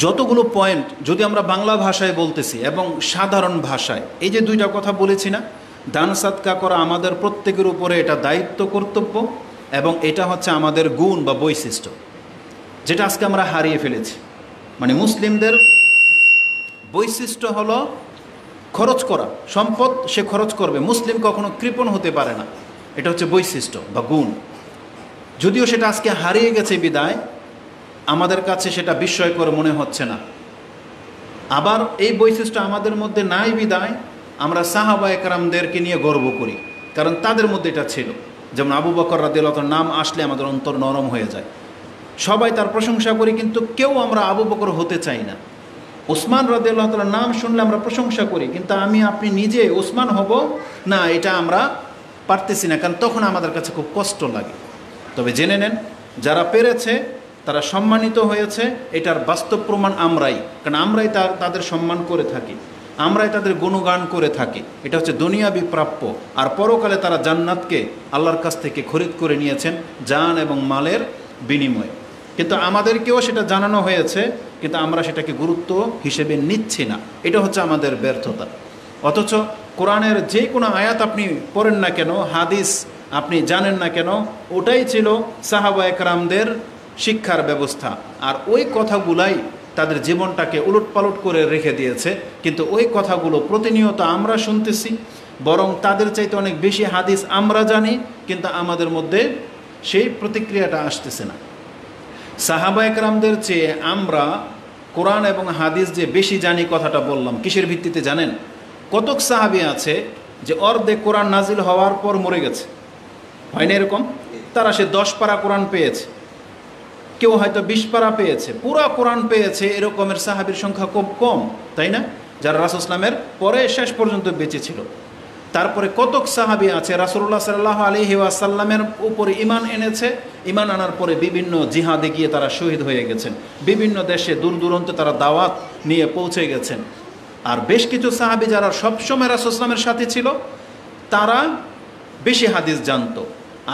যতগুলো পয়েন্ট যদি আমরা বাংলা ভাষায় বলতেছি এবং সাধারণ ভাষায়, এই যে দুইটা কথা বলেছি না, দান সাদকা করা আমাদের প্রত্যেকের উপরে এটা দায়িত্ব, কর্তব্য, এবং এটা হচ্ছে আমাদের গুণ বা বৈশিষ্ট্য, যেটা আজকে আমরা হারিয়ে ফেলেছি। মানে মুসলিমদের বৈশিষ্ট্য হলো খরচ করা, সম্পদ সে খরচ করবে, মুসলিম কখনো কৃপণ হতে পারে না, এটা হচ্ছে বৈশিষ্ট্য বা গুণ। যদিও সেটা আজকে হারিয়ে গেছে বিদায় আমাদের কাছে সেটা বিস্ময়কর মনে হচ্ছে না। আবার এই বৈশিষ্ট্য আমাদের মধ্যে নাই বিদায় আমরা সাহাবা একরামদেরকে নিয়ে গর্ব করি, কারণ তাদের মধ্যে এটা ছিল। যেমন আবু বকর রাদিয়াল্লাহু তাআলার নাম আসলে আমাদের অন্তর নরম হয়ে যায়, সবাই তার প্রশংসা করি, কিন্তু কেউ আমরা আবু বকর হতে চাই না। ওসমান রাদিয়াল্লাহু তাআলার নাম শুনলে আমরা প্রশংসা করি, কিন্তু আমি আপনি নিজে ওসমান হব না, এটা আমরা পারতেছি না, কারণ তখন আমাদের কাছে খুব কষ্ট লাগে। তবে জেনে নেন, যারা পেরেছে তারা সম্মানিত হয়েছে, এটার বাস্তব প্রমাণ আমরাই, কারণ আমরাই তাদের সম্মান করে থাকি, আমরাই তাদের গুণগান করে থাকি। এটা হচ্ছে দুনিয়াবি প্রাপ্য। আর পরকালে তারা জান্নাতকে আল্লাহর কাছ থেকে খরিদ করে নিয়েছেন জান এবং মালের বিনিময়ে। কিন্তু আমাদেরকেও সেটা জানানো হয়েছে, কিন্তু আমরা সেটাকে গুরুত্ব হিসেবে নিচ্ছি না। এটা হচ্ছে আমাদের ব্যর্থতা। অথচ কোরআনের যে কোনো আয়াত আপনি পড়েন না কেন, হাদিস আপনি জানেন না কেন, ওটাই ছিল সাহাবা একরামদের শিক্ষার ব্যবস্থা। আর ওই কথাগুলাই তাদের জীবনটাকে উলটপালট করে রেখে দিয়েছে। কিন্তু ওই কথাগুলো প্রতিনিয়ত আমরা শুনতেছি, বরং তাদের চাইতে অনেক বেশি হাদিস আমরা জানি, কিন্তু আমাদের মধ্যে সেই প্রতিক্রিয়াটা আসতেছে না। সাহাবা একরামদের চেয়ে আমরা কোরআন এবং হাদিস যে বেশি জানি কথাটা বললাম কিসের ভিত্তিতে জানেন? কতক সাহাবী আছে যে অর্ধেক কোরআন নাজিল হওয়ার পর মরে গেছে, হয় না এরকম? তারা সে 10 পারা কোরআন পেয়েছে, কেউ হয়তো 20 পারা পেয়েছে, পুরা কোরআন পেয়েছে। এরকমের সাহাবীর সংখ্যা খুব কম, তাই না? যারা রাসূল ইসলামের পরে শেষ পর্যন্ত বেঁচে ছিল। তারপরে কতক সাহাবী আছে রাসূলুল্লাহ সাল্লাল্লাহু আলাইহি ওয়াসাল্লামের উপরে ঈমান এনেছে, ঈমান আনার পরে বিভিন্ন জিহাদে গিয়ে তারা শহীদ হয়ে গেছেন, বিভিন্ন দেশে দূর দূরান্তে তারা দাওয়াত নিয়ে পৌঁছে গেছেন। আর বেশ কিছু সাহাবী যারা সবসময় রাসূল ইসলামের সাথে ছিল, তারা বেশি হাদিস জানতো।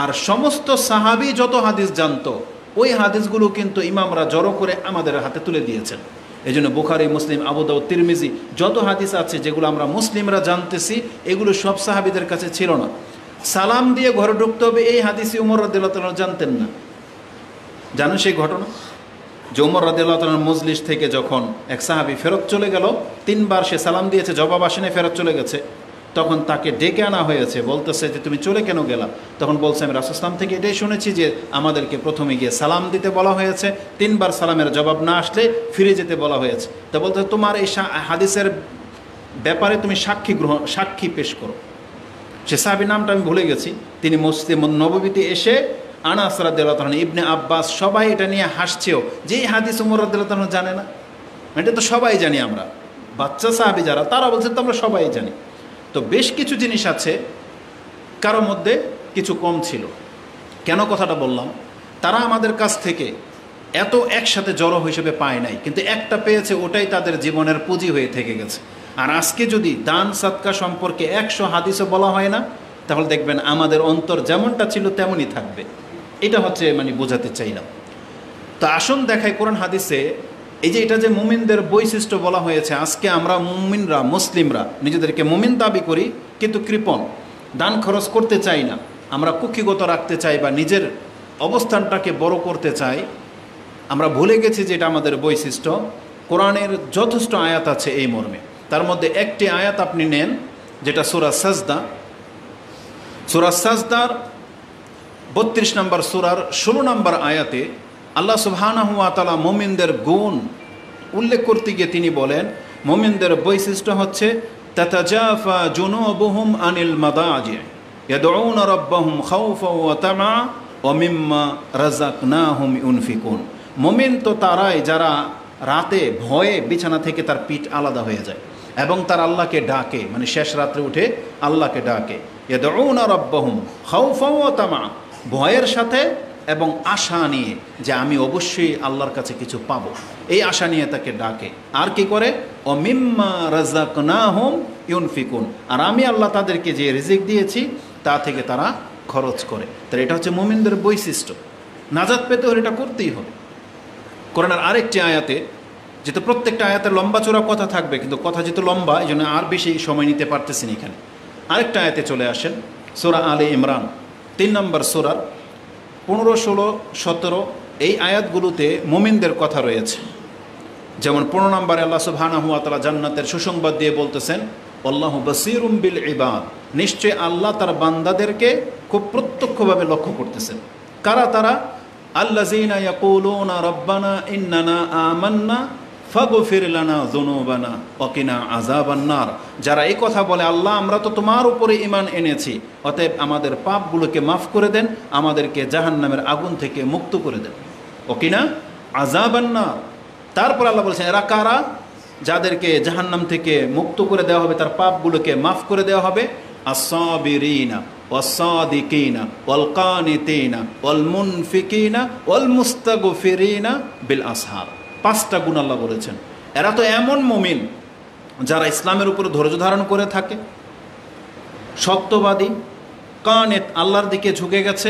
আর সমস্ত সাহাবী যত হাদিস জানতো, ওই হাদিসগুলো কিন্তু ইমামরা জড়ো করে আমাদের হাতে তুলে দিয়েছেন। এই জন্য বুখারী, মুসলিম, আবু দাউদ, তিরমিজি যত হাদিস আছে যেগুলো আমরা মুসলিমরা জানতেছি, এগুলো সব সাহাবীদের কাছে ছিল না। সালাম দিয়ে ঘরে ঢুকতে হবে, এই হাদিসই উমর রাদিয়াল্লাহু তাআলা জানতেন না। জানেন সেই ঘটনা যে উমর রাদিয়াল্লাহু তাআলার মজলিস থেকে যখন এক সাহাবী ফেরত চলে গেল, 3 বার সে সালাম দিয়েছে, জবাব আসেনি, ফেরত চলে গেছে। তখন তাকে ডেকে আনা হয়েছে, বলতেছে যে তুমি চলে কেন গেলা? তখন বলছে আমি রাসূল সাল্লাল্লাহু আলাইহি ওয়াসাল্লাম থেকে এটাই শুনেছি যে আমাদেরকে প্রথমে গিয়ে সালাম দিতে বলা হয়েছে, 3 বার সালামের জবাব না আসলে ফিরে যেতে বলা হয়েছে। তা বলতে তোমার এই হাদিসের ব্যাপারে তুমি সাক্ষী পেশ করো। সে সাহাবীর নামটা আমি ভুলে গেছি। তিনি মসজিদে নববীতে এসে আনাস রাদিয়াল্লাহু তাআলা, ইবনে আব্বাস, সবাই এটা নিয়ে হাসছেও যে এই হাদিস উমর রাদিয়াল্লাহু তাআলা জানে না। এটা তো সবাই জানি আমরা, বাচ্চা সাহাবী যারা, তারা বলছে তো আমরা সবাই জানি। তো বেশ কিছু জিনিস আছে কারোর মধ্যে কিছু কম ছিল। কেন কথাটা বললাম? তারা আমাদের কাছ থেকে এত একসাথে জড়ো হিসেবে পায় নাই, কিন্তু একটা পেয়েছে, ওটাই তাদের জীবনের পুঁজি হয়ে থেকে গেছে। আর আজকে যদি দান সাদকা সম্পর্কে 100 হাদিসও বলা হয় না, তাহলে দেখবেন আমাদের অন্তর যেমনটা ছিল তেমনই থাকবে। এটা হচ্ছে বোঝাতে চাইলাম। তো আসুন দেখাই কোরআন হাদিসে এই যে এটা যে মুমিনদের বৈশিষ্ট্য বলা হয়েছে। আজকে আমরা মুমিনরা, মুসলিমরা নিজেদেরকে মুমিন দাবি করি, কিন্তু কৃপণ, দান খরচ করতে চাই না, আমরা কুক্ষিগত রাখতে চাই বা নিজের অবস্থানটাকে বড় করতে চাই। আমরা ভুলে গেছি যে এটা আমাদের বৈশিষ্ট্য। কোরআনের যথেষ্ট আয়াত আছে এই মর্মে। তার মধ্যে একটি আয়াত আপনি নেন, যেটা সূরা সাজদা। সূরা সাজদার 32 নম্বর সূরার 16 নম্বর আয়াতে আল্লাহ সুবহানাহু ওয়া তাআলা মুমিনদের গুণ উল্লেখ করতে গিয়ে তিনি বলেন, মুমিনদের বৈশিষ্ট্য হচ্ছে তাতাজাফা জুনুবুহুম আনিল মাদাজি ইয়াদউনা রাব্বাহুম খাউফাও ওয়া তামা ওয়া মিম্মা রাযাকনাহুম ইউনফিকুন। মুমিন তো তারাই যারা রাতে ভয়ে বিছানা থেকে তার পিঠ আলাদা হয়ে যায় এবং তার আল্লাহকে ডাকে, শেষ রাত্রে উঠে আল্লাহকে ডাকে। ইয়াদউনা রাব্বাহুম খাউফাও ওয়া তামা, ভয়ের সাথে এবং আশা নিয়ে যে আমি অবশ্যই আল্লাহর কাছে কিছু পাবো, এই আশা নিয়ে তাকে ডাকে। আর কি করে? ও মিম্মা রাযাকনাহুম ইউনফিকুন, আর আমি আল্লাহ তাদেরকে যে রিজিক দিয়েছি তা থেকে তারা খরচ করে। তাহলে এটা হচ্ছে মুমিনদের বৈশিষ্ট্য। নাজাত পেতে হলে এটা করতেই হবে। কোরআনের আরেকটি আয়াতে যেহেতু প্রত্যেকটা আয়াতে লম্বা চূড়া কথা থাকবে, কিন্তু কথা যেহেতু লম্বা, এই জন্য আর বেশি সময় নিতে পারতেছি না এখানে। আরেকটা আয়াতে চলে আসেন, সূরা আলে ইমরান 3 নম্বর সূরার 15, 16, 17 এই আয়াতগুলোতে মুমিনদের কথা রয়েছে। যেমন 15 নম্বরে আল্লাহ সুবহানাহু ওয়া তাআলা জান্নাতের সুসংবাদ দিয়ে বলতেছেন, আল্লাহু বাসীরুম বিল ইবাদ, নিশ্চয় আল্লাহ তার বান্দাদেরকে খুব প্রত্যক্ষভাবে লক্ষ্য করতেছেন। কারা তারা? আল্লাযীনা ইয়াকুলুনা রাব্বানা ইন্নানা আমান্না ফাগফির লানা যুনুবানা ওয়া কিনা আযাবান নার, যারা এই কথা বলে, আল্লাহ আমরা তো তোমার উপরে ঈমান এনেছি, অতএব আমাদের পাপগুলোকে মাফ করে দেন, আমাদেরকে জাহান্নামের আগুন থেকে মুক্ত করে দেন, ওয়া কিনা আযাবান নার। তারপর আল্লাহ বলেছেন এরা কারা? যাদেরকে জাহান্নাম থেকে মুক্ত করে দেওয়া হবে, তার পাপগুলোকে মাফ করে দেওয়া হবে। আস-সাবিরিনা ওয়াস-সাদিকিনা ওয়াল-কানিতিনা ওয়াল-মুনফিকিনা ওয়াল-মুস্তাগফিরিনা বিল আসহার। 5টা গুণ আল্লাহ বলেছেন। এরা তো এমন মুমিন যারা ইসলামের উপর ধৈর্য ধারণ করে থাকে, সত্যবাদী, কানেত আল্লাহর দিকে ঝুঁকে গেছে,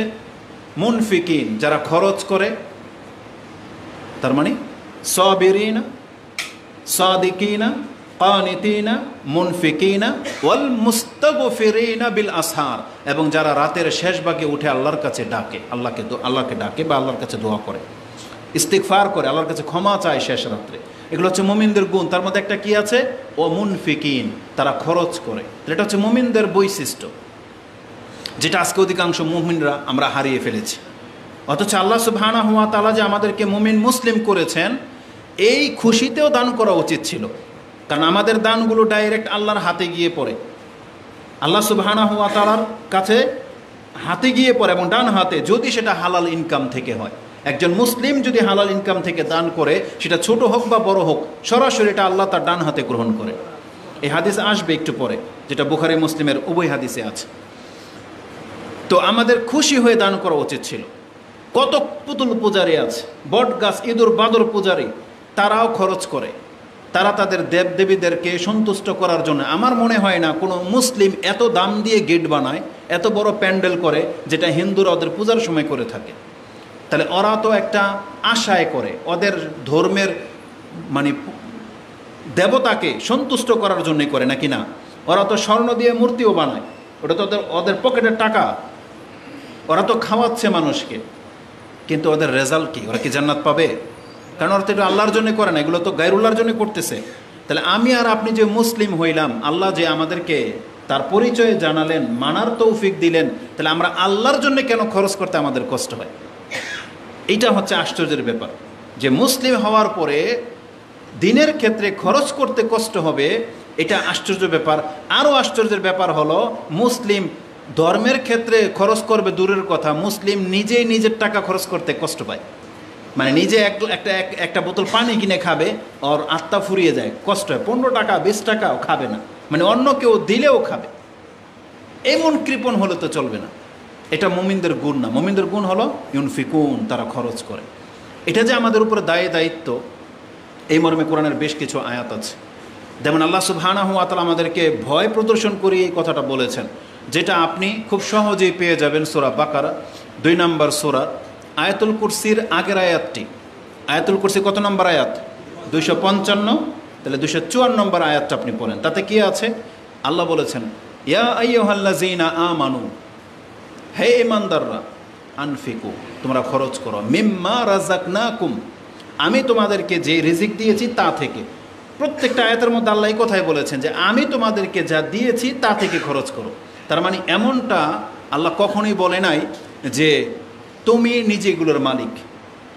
মুনফিকিন যারা খরচ করে, তার মানে সাবিরিনা, সাদিকিনা, কানিতিনা, মুনফিকিনা ওয়াল মুস্তাগফিরিনা বিল আসহার, এবং যারা রাতের শেষ ভাগে উঠে আল্লাহর কাছে ডাকে, আল্লাহকে ডাকে বা আল্লাহর কাছে দোয়া করে, ইস্তিগফার করে, আল্লাহর কাছে ক্ষমা চায় শেষ রাত্রে। এগুলো হচ্ছে মুমিনদের গুণ। তার মধ্যে একটা কি আছে? ও মুনফিকিন, তারা খরচ করে। এটা হচ্ছে মুমিনদের বৈশিষ্ট্য, যেটা আজকে অধিকাংশ মুমিনরা আমরা হারিয়ে ফেলেছি। অথচ আল্লাহ সুবহানাহু ওয়া তাআলা যে আমাদেরকে মুমিন মুসলিম করেছেন, এই খুশিতেও দান করা উচিত ছিল, কারণ আমাদের দানগুলো ডাইরেক্ট আল্লাহর হাতে গিয়ে পড়ে, আল্লাহ সুবহানাহু ওয়া তাআলার কাছে হাতে গিয়ে পড়ে, এবং ডান হাতে, যদি সেটা হালাল ইনকাম থেকে হয়। একজন মুসলিম যদি হালাল ইনকাম থেকে দান করে, সেটা ছোট হোক বা বড় হোক, সরাসরি এটা আল্লাহ তার ডান হাতে গ্রহণ করে। এই হাদিস আসবে একটু পরে, যেটা বুখারী মুসলিমের উভয় হাদিসে আছে। তো আমাদের খুশি হয়ে দান করা উচিত ছিল। কত পুতুল পূজারী আছে, বট গাছ, ইঁদুর, বাদর পূজারী, তারাও খরচ করে, তারা তাদের দেবদেবীদেরকে সন্তুষ্ট করার জন্য। আমার মনে হয় না কোনো মুসলিম এত দাম দিয়ে গেট বানায়, এত বড় প্যান্ডেল করে, যেটা হিন্দুরা ওদের পূজার সময় করে থাকে। তাহলে ওরা তো একটা আশায় করে, ওদের ধর্মের মানে দেবতাকে সন্তুষ্ট করার জন্যই করে, নাকি না? ওরা তো স্বর্ণ দিয়ে মূর্তিও বানায়, ওটা তো ওদের পকেটের টাকা, ওরা তো খাওয়াচ্ছে মানুষকে, কিন্তু ওদের রেজাল্ট কি? ওরা কি জান্নাত পাবে? কারণ ওরা তো এটা আল্লাহর জন্য করে না, এগুলো তো গায়রুল্লাহর জন্য করতেছে। তাহলে আমি আর আপনি যে মুসলিম হইলাম, আল্লাহ যে আমাদেরকে তার পরিচয় জানালেন, মানার তৌফিক দিলেন, তাহলে আমরা আল্লাহর জন্য কেন খরচ করতে আমাদের কষ্ট হয়? এইটা হচ্ছে আশ্চর্যের ব্যাপার, যে মুসলিম হওয়ার পরে দিনের ক্ষেত্রে খরচ করতে কষ্ট হবে, এটা আশ্চর্য ব্যাপার। আরও আশ্চর্যের ব্যাপার হলো, মুসলিম ধর্মের ক্ষেত্রে খরচ করবে দূরের কথা, মুসলিম নিজেই নিজের টাকা খরচ করতে কষ্ট পায়। মানে নিজে একটা বোতল পানি কিনে খাবে, ওর আত্মা ফুরিয়ে যায়, কষ্ট হয়। 15 টাকা 20 টাকাও খাবে না, মানে অন্য কেউ দিলেও খাবে। এমন কৃপণ হলে তো চলবে না। এটা মুমিনদের গুণ না। মুমিনদের গুণ হলো ইউনফিকুন, তারা খরচ করে। এটা যে আমাদের উপরে দায়িত্ব, এই মর্মে কোরআনের বেশ কিছু আয়াত আছে। যেমন আল্লাহ সুবহানাহু ওয়া তাআলা আমাদেরকে ভয় প্রদর্শন করে এই কথাটা বলেছেন, যেটা আপনি খুব সহজেই পেয়ে যাবেন সূরা বাকারা 2 নম্বর সূরা আয়াতুল কুরসির আগের আয়াতটি। আয়াতুল কুরসি কত নম্বর আয়াত? 255। তাহলে 254 নম্বর আয়াতটা আপনি পড়েন। তাতে কি আছে? আল্লাহ বলেছেন, ইয়া আইয়ুহাল্লাযীনা আমানু, হে ঈমানদাররা, আনফিকু, তোমরা খরচ করো, মিম্মা রাযাকনাকুম, আমি তোমাদেরকে যে রিজিক দিয়েছি তা থেকে। প্রত্যেকটা আয়াতের মধ্যে আল্লাহ এই কথাই বলেছেন যে আমি তোমাদেরকে যা দিয়েছি তা থেকে খরচ করো। তার মানে এমনটা আল্লাহ কখনোই বলে নাই যে তুমি নিজেগুলোর মালিক,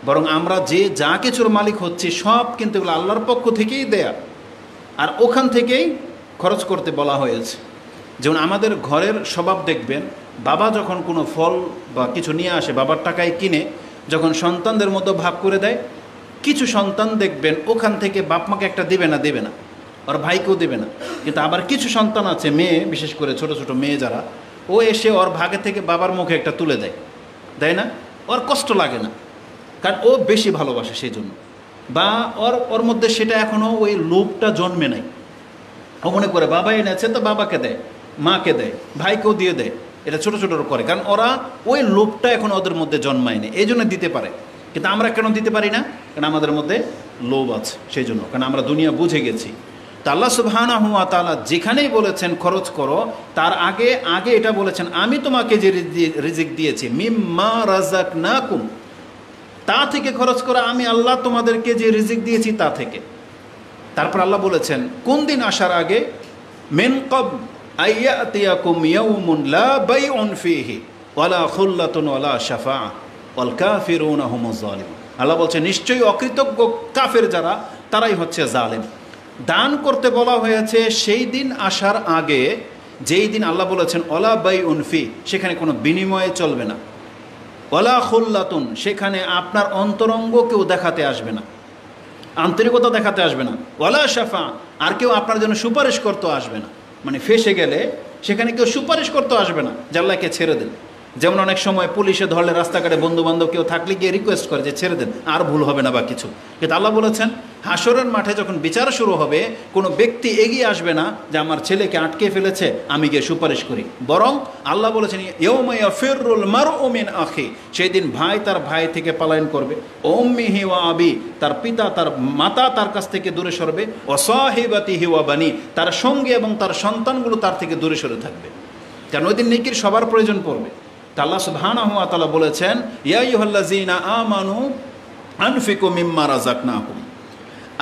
বরং আমরা যে যা কিছুর মালিক হচ্ছি সব কিন্তু এগুলো আল্লাহর পক্ষ থেকেই দেয়া, আর ওখান থেকেই খরচ করতে বলা হয়েছে। যেমন আমাদের ঘরের স্বভাব দেখবেন, বাবা যখন কোনো ফল বা কিছু নিয়ে আসে, বাবার টাকায় কিনে যখন সন্তানদের মধ্যে ভাগ করে দেয়, কিছু সন্তান দেখবেন ওখান থেকে বাপ মাকে একটা দেবে না, ওর ভাইকেও দেবে না। কিন্তু আবার কিছু সন্তান আছে, মেয়ে, বিশেষ করে ছোট ছোট মেয়ে যারা, ও এসে ওর ভাগে থেকে বাবার মুখে একটা তুলে দেয় না? ওর কষ্ট লাগে না, কারণ ও বেশি ভালোবাসে সেই জন্য, বা ওর মধ্যে সেটা এখনও ওই লোভটা জন্মে নাই। ও মনে করে বাবা এনেছে তো বাবাকে দেয়, মাকে দেয়, ভাইকেও দিয়ে দেয়। এটা ছোটো ছোটো করে, কারণ ওরা ওই লোভটা এখন ওদের মধ্যে জন্মায়নি, এই জন্য দিতে পারে। কিন্তু আমরা কেন দিতে পারি না? কারণ আমাদের মধ্যে লোভ আছে, সেই জন্য, কারণ আমরা দুনিয়া বুঝে গেছি। তা আল্লাহ সুবহানাহু ওয়া তাআলা যেখানেই বলেছেন খরচ করো, তার আগে আগে এটা বলেছেন আমি তোমাকে যে রিজিক দিয়েছি মিম্মা রাযাকনাকুম, তা থেকে খরচ করো, আমি আল্লাহ তোমাদেরকে যে রিজিক দিয়েছি তা থেকে। তারপর আল্লাহ বলেছেন কোন দিন আসার আগে, মিন ক্বাবল আইয়াতিয়াকুম ইয়াউমুন লা বাইউন ফীহি ওয়ালা খুল্লাতুন ওয়ালা শাফাআহ ওয়াল কাফিরুনা হুমুজ জালিমুন। আল্লাহ বলছেন নিশ্চয়ই অকৃতজ্ঞ কাফের যারা, তারাই হচ্ছে জালেম। দান করতে বলা হয়েছে সেই দিন আসার আগে, যেই দিন আল্লাহ বলেছেন ওয়ালা বাইউন ফী, সেখানে কোনো বিনিময়ে চলবে না। ওয়ালা খুল্লাতুন, সেখানে আপনার অন্তরঙ্গ কেউ দেখাতে আসবে না, আন্তরিকতা দেখাতে আসবে না। ওয়ালা শাফা, আর কেউ আপনার জন্য সুপারিশ করতে আসবে না, মানে ফেসে গেলে সেখানে কেউ সুপারিশ করতে আসবে না যে আল্লাহকে ছেড়ে দেন। যেমন অনেক সময় পুলিশে ধরলে রাস্তাঘাটে বন্ধুবান্ধব কেউ থাকলে গিয়ে রিকোয়েস্ট করে যে ছেড়ে দেন, আর ভুল হবে না বা কিছু। কিন্তু আল্লাহ বলেছেন হাসরের মাঠে যখন বিচার শুরু হবে, কোনো ব্যক্তি এগিয়ে আসবে না যে আমার ছেলেকে আটকে ফেলেছে আমি গিয়ে সুপারিশ করি, বরং আল্লাহ বলেছেন ইয়াউমা ইয়াফিরুল মারউ মিন আখি, সেই দিন ভাই তার ভাই থেকে পলায়ন করবে, উম্মিহি ওয়া আবি, তার পিতা তার মাতা তার কাছ থেকে দূরে সরবে, ওয়া সাহিবাতিহি ওয়া বানি, তার সঙ্গী এবং তার সন্তানগুলো তার থেকে দূরে সরে থাকবে, কারণ ওই দিন নেকির সবার প্রয়োজন পড়বে। তা আল্লাহ সুবহানাহু ওয়া তাআলা বলেছেন ইয়া আইয়ুহাল্লাযীনা আমানু আনফিকু মিম্মা রাযাকনাকুম,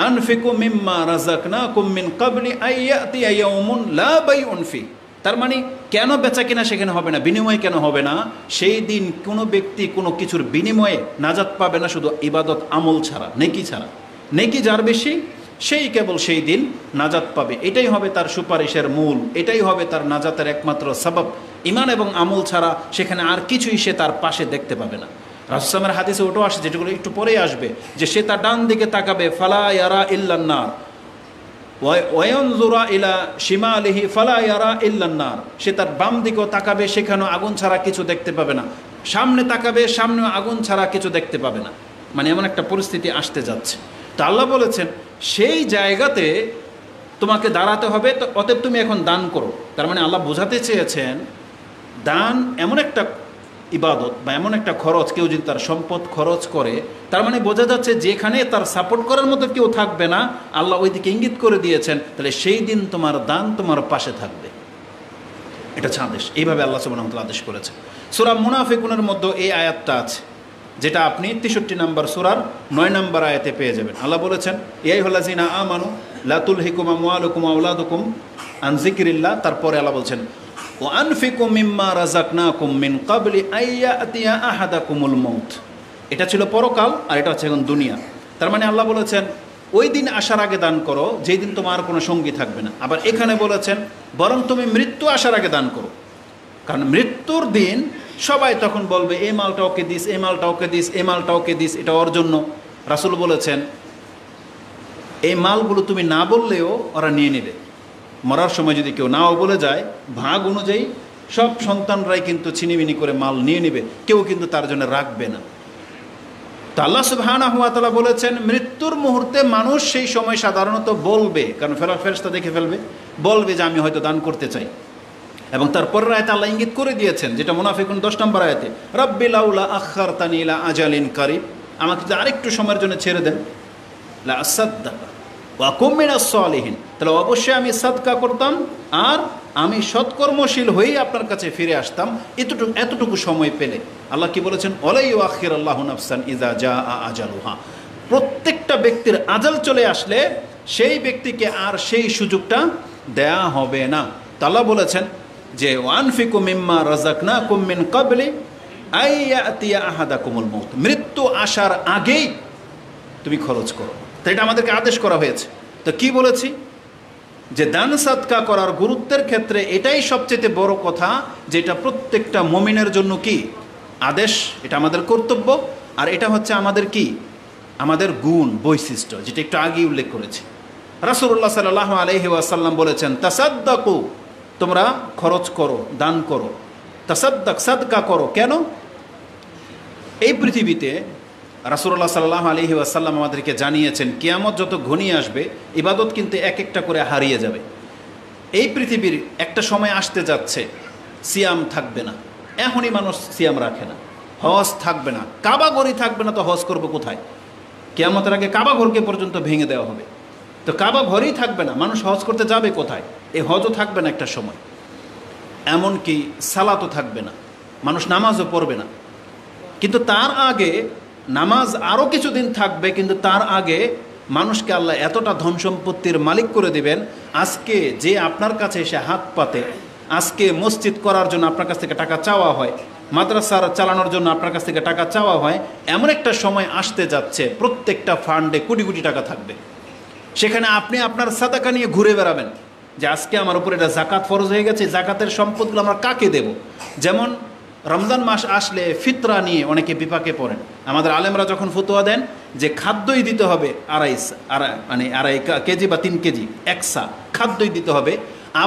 আনফিকু মিম্মা রাযাকনাকুম মিন ক্বাবলি আইয়াতিয়া ইয়াউমুন লা বাইউন ফী। তার মানে কেন বেচা কিনা সেখানে হবে না, বিনিময় কেন হবে না? সেই দিন কোনো ব্যক্তি কোনো কিছুর বিনিময়ে নাজাত পাবে না, শুধু ইবাদত আমল ছাড়া, নেকি ছাড়া। নেকি যার বেশি সেই কেবল সেই দিন নাজাত পাবে, এটাই হবে তার সুপারিশের মূল, এটাই হবে তার নাজাতের একমাত্র সাবাব। ইমান এবং আমল ছাড়া সেখানে আর কিছুই সে তার পাশে দেখতে পাবে না। রাসূলের হাদিসে ওটাও আসে, যেগুলো একটু পরেই আসবে, যে সে তার ডান দিকে তাকাবে ফালা ইয়ারা ইল্লান নার, ওয়ায়ানজুরা ইলা শিমালিহি ফালা ইয়ারা ইল্লান নার, সে তার বাম দিকেও তাকাবে, সেখানেও আগুন ছাড়া কিছু দেখতে পাবে না, সামনে তাকাবে, সামনেও আগুন ছাড়া কিছু দেখতে পাবে না। মানে এমন একটা পরিস্থিতি আসতে যাচ্ছে। তো আল্লাহ বলেছেন সেই জায়গাতে তোমাকে দাঁড়াতে হবে, তো অতএব তুমি এখন দান করো। তার মানে আল্লাহ বোঝাতে চেয়েছেন দান এমন একটা ইবাদত বা এমন একটা খরচ, কেউ যদি তার সম্পদ খরচ করে, তার মানে বোঝা যাচ্ছে যেখানে তার সাপোর্ট করার মতো কেউ থাকবে না, আল্লাহ ওই দিকে ইঙ্গিত করে দিয়েছেন, তাহলে সেই দিন তোমার দান তোমার পাশে থাকবে। এটা হচ্ছে আদেশ, এইভাবে আল্লাহ সুবহানাহু ওয়া তাআলা আদেশ করেছে। সূরা মুনাফিকুনের মধ্যে এই আয়াতটা আছে, যেটা আপনি 63 নম্বর সূরার 9 নম্বর আয়াতে পেয়ে যাবেন। আল্লাহ বলেছেন ইয়া আইয়ুহাল্লাযীনা আমানু লা তুলহিকুম আমওয়ালুকুম ওয়া আওলাদুকুম আন যিকরিল্লাহ, তারপরে আল্লাহ বলছেন ওয়া আনফিকু মিম্মা রাযাকনাকুম মিন ক্বাবলি আইয়াতিয়া আহাদাকুমুল মাউত। এটা ছিল পরকাল, আর এটা হচ্ছে এখন দুনিয়া। তার মানে আল্লাহ বলেছেন ওই দিন আসার আগে দান করো যেই দিন তোমার কোনো সঙ্গী থাকবে না। আবার এখানে বলেছেন বরং তুমি মৃত্যু আসার আগে দান করো, কারণ মৃত্যুর দিন সবাই তখন বলবে এই মালটা ওকে দিস, এই মালটা ওকে দিস, এই মালটা ওকে দিস, এটা ওর জন্য। রাসূল বলেছেন এই মালগুলো তুমি না বললেও ওরা নিয়ে নেবে। মরার সময় যদি কেউ নাও বলে যায়, ভাগ অনুযায়ী সব সন্তানরাই কিন্তু ছিনিমিনি করে মাল নিয়ে নেবে, কেউ কিন্তু তার জন্য রাখবে না। তো আল্লাহ সুবহানাহু ওয়া তাআলা বলেছেন মৃত্যুর মুহূর্তে মানুষ সেই সময় সাধারণত বলবে, কারণ ফেরেশতা দেখে ফেলবে, বলবে যে আমি হয়তো দান করতে চাই। এবং তারপরের আয়াতে আল্লাহ ইঙ্গিত করে দিয়েছেন, যেটা মুনাফিকুন 10 নম্বর আয়াতে, রাব্বি লাউলা আখারতানি ইলা আজালিন কারিব, আমাকে যদি আরেকটু সময়ের জন্য ছেড়ে দেন, লা আসাদদাকা ওয়া আকুম মিনাস সালিহিন, তাহলে অবশ্যই আমি সাদকা করতাম আর আমি সৎকর্মশীল হয়েই আপনার কাছে ফিরে আসতাম, এতটুকু সময় পেলে। আল্লাহ কি বলেছেন ওয়ালা ইউআখিরুল্লাহু নাফসান ইযা জাআ আজালুহা, প্রত্যেকটা ব্যক্তির আজাল চলে আসলে সেই ব্যক্তিকে আর সেই সুযোগটা দেয়া হবে না। তো আল্লাহ বলেছেন যে ওয়ানফিকু মিম্মা রাযাকনাকুম মিন ক্বাবলি আইয়াতিয়া আহাদাকুমুল মাউত, মৃত্যু আসার আগেই তুমি খরচ করো। তো এটা আমাদেরকে আদেশ করা হয়েছে। তো কি বলেছি যে দান সাদকা করার গুরুত্বের ক্ষেত্রে এটাই সবচেয়ে বড় কথা, যেটা প্রত্যেকটা মুমিনের জন্য কি আদেশ, এটা আমাদের কর্তব্য, আর এটা হচ্ছে আমাদের কি আমাদের গুণ বৈশিষ্ট্য, যেটা একটু আগেই উল্লেখ করেছি। রাসূলুল্লাহ সাল্লাল্লাহু আলাইহি ওয়াসাল্লাম বলেছেন তাসাদ্দাকু, তোমরা খরচ করো, দান করো, তাসাদ্দাক সাদকা করো। কেন? এই পৃথিবীতে রাসূলুল্লাহ সাল্লাল্লাহু আলাইহি ওয়াসাল্লাম আমাদেরকে জানিয়েছেন কিয়ামত যত ঘনিয়ে আসবে ইবাদত কিন্তু এক একটা করে হারিয়ে যাবে। এই পৃথিবীর একটা সময় আসতে যাচ্ছে সিয়াম থাকবে না, এখনই মানুষ সিয়াম রাখে না, হজ থাকবে না, কাবা ঘড়ি থাকবে না, তো হজ করবে কোথায়? কিয়ামতের আগে কাবা ঘরকে পর্যন্ত ভেঙে দেওয়া হবে। তো কাবা ঘরেই থাকবে না, মানুষ হজ করতে যাবে কোথায়? এই হজও থাকবে না একটা সময়, এমনকি সালাতও থাকবে না, মানুষ নামাজও পড়বে না। কিন্তু তার আগে নামাজ আরও কিছুদিন থাকবে, কিন্তু তার আগে মানুষকে আল্লাহ এতটা ধন সম্পত্তির মালিক করে দেবেন, আজকে যে আপনার কাছে এসে হাত পাতে, আজকে মসজিদ করার জন্য আপনার কাছ থেকে টাকা চাওয়া হয়, মাদ্রাসার চালানোর জন্য আপনার কাছ থেকে টাকা চাওয়া হয়, এমন একটা সময় আসতে যাচ্ছে প্রত্যেকটা ফান্ডে কোটি কোটি টাকা থাকবে। সেখানে আপনি আপনার সাদাকা নিয়ে ঘুরে বেড়াবেন যে আজকে আমার উপর এটা জাকাত ফরজ হয়ে গেছে, জাকাতের সম্পদগুলো আমরা কাকে দেব। যেমন রমজান মাস আসলে ফিতরা নিয়ে অনেকে বিপাকে পড়েন। আমাদের আলেমরা যখন ফতোয়া দেন যে খাদ্যই দিতে হবে আড়াই কেজি বা 3 কেজি একসা খাদ্যই দিতে হবে,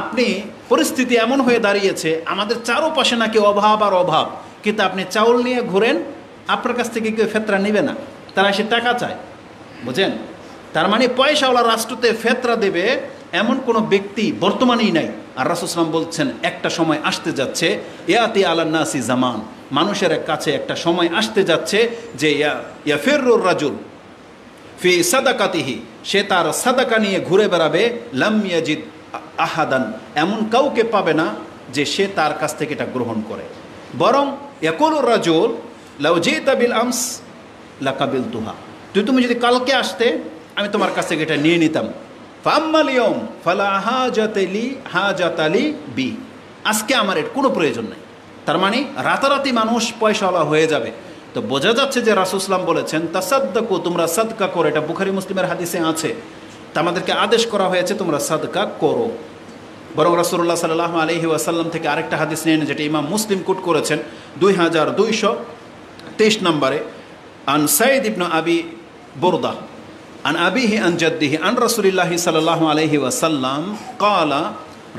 আপনি পরিস্থিতি এমন হয়ে দাঁড়িয়েছে আমাদের চারোপাশে নাকি অভাব আর অভাব, কিন্তু আপনি চাউল নিয়ে ঘুরেন, আপনার কাছ থেকে কেউ ফেতরা নেবে না, তারা এসে টাকা চায়। বুঝেন? তার মানে পয়সাওয়ালা রাষ্ট্রতে ফেতরা দেবে এমন কোনো ব্যক্তি বর্তমানেই নাই। আর রাসূল সাল্লাল্লাহু আলাইহি ওয়াসাল্লাম বলছেন একটা সময় আসতে যাচ্ছে, ইয়াতি আলান নাসি জামান, মানুষের কাছে একটা সময় আসতে যাচ্ছে যে ইয়াফিরুর রাজুল ফি সাদাকাতিহি, সে তার সাদাকা নিয়ে ঘুরে বেড়াবে, লাম ইয়াজিদ আহাদান, এমন কাউকে পাবে না যে সে তার কাছ থেকে এটা গ্রহণ করে। বরং ইয়াকুলুর রাজুল লাউ জিতা বিল আমস লাকাবিলতুহা, তুমি যদি কালকে আসতে আমি তোমার কাছ থেকে এটা নিয়ে নিতাম। ফাম্মাল ইয়াউম ফালা হাজাতালি বি, আজকে আমার এর কোনো প্রয়োজন নেই। তার মানে রাতারাতি মানুষ পয়সাওয়ালা হয়ে যাবে। তো বোঝা যাচ্ছে যে রাসূল সাল্লাল্লাহু আলাইহি ওয়াসাল্লাম বলেছেন তাসাদ্দাকু, তোমরা সাদকা করো, এটা বুখারী মুসলিমের হাদিসে আছে। তা আমাদেরকে আদেশ করা হয়েছে তোমরা সাদকা করো। বরং রাসূলুল্লাহ সাল্লাল্লাহু আলাইহি ওয়াসাল্লাম থেকে আরেকটা হাদিস নিয়ে যেটা ইমাম মুসলিম কোট করেছেন 2223 নম্বরে, আন সাইদ ইবনে আবি বুরদা আন আবিহি আন জাদ্দিহি আন রাসূলিল্লাহি সাল্লাল্লাহু আলাইহি ওয়াসাল্লাম ক্বালা,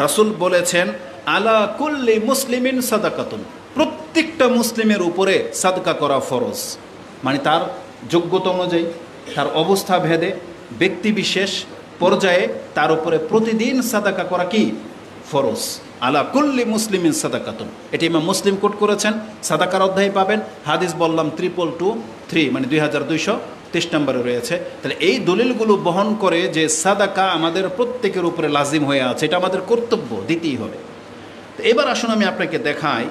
রাসূল বলেছেন আলা কুল্লি মুসলিমিন সাদাকাতুন, প্রত্যেকটা মুসলিমের উপরে সাদকা করা ফরজ। মানে তার যোগ্যতা অনুযায়ী, তার অবস্থা ভেদে, ব্যক্তি বিশেষ পর্যায়ে তার উপরে প্রতিদিন সাদাকা করা কি ফরজ। আলা কুল্লি মুসলিমিন সাদাকাতুন, এটি ইমাম মুসলিম কোট করেছেন, সাদাকার অধ্যায় পাবেন। হাদিস বললাম 2223, মানে 2223 নম্বরে রয়েছে। তাহলে এই দলিলগুলো বহন করে যে সাদাকা আমাদের প্রত্যেকের উপরে লাজিম হয়ে আছে, এটা আমাদের কর্তব্য, দিতেই হবে। তো এবার আসুন আমি আপনাকে দেখাই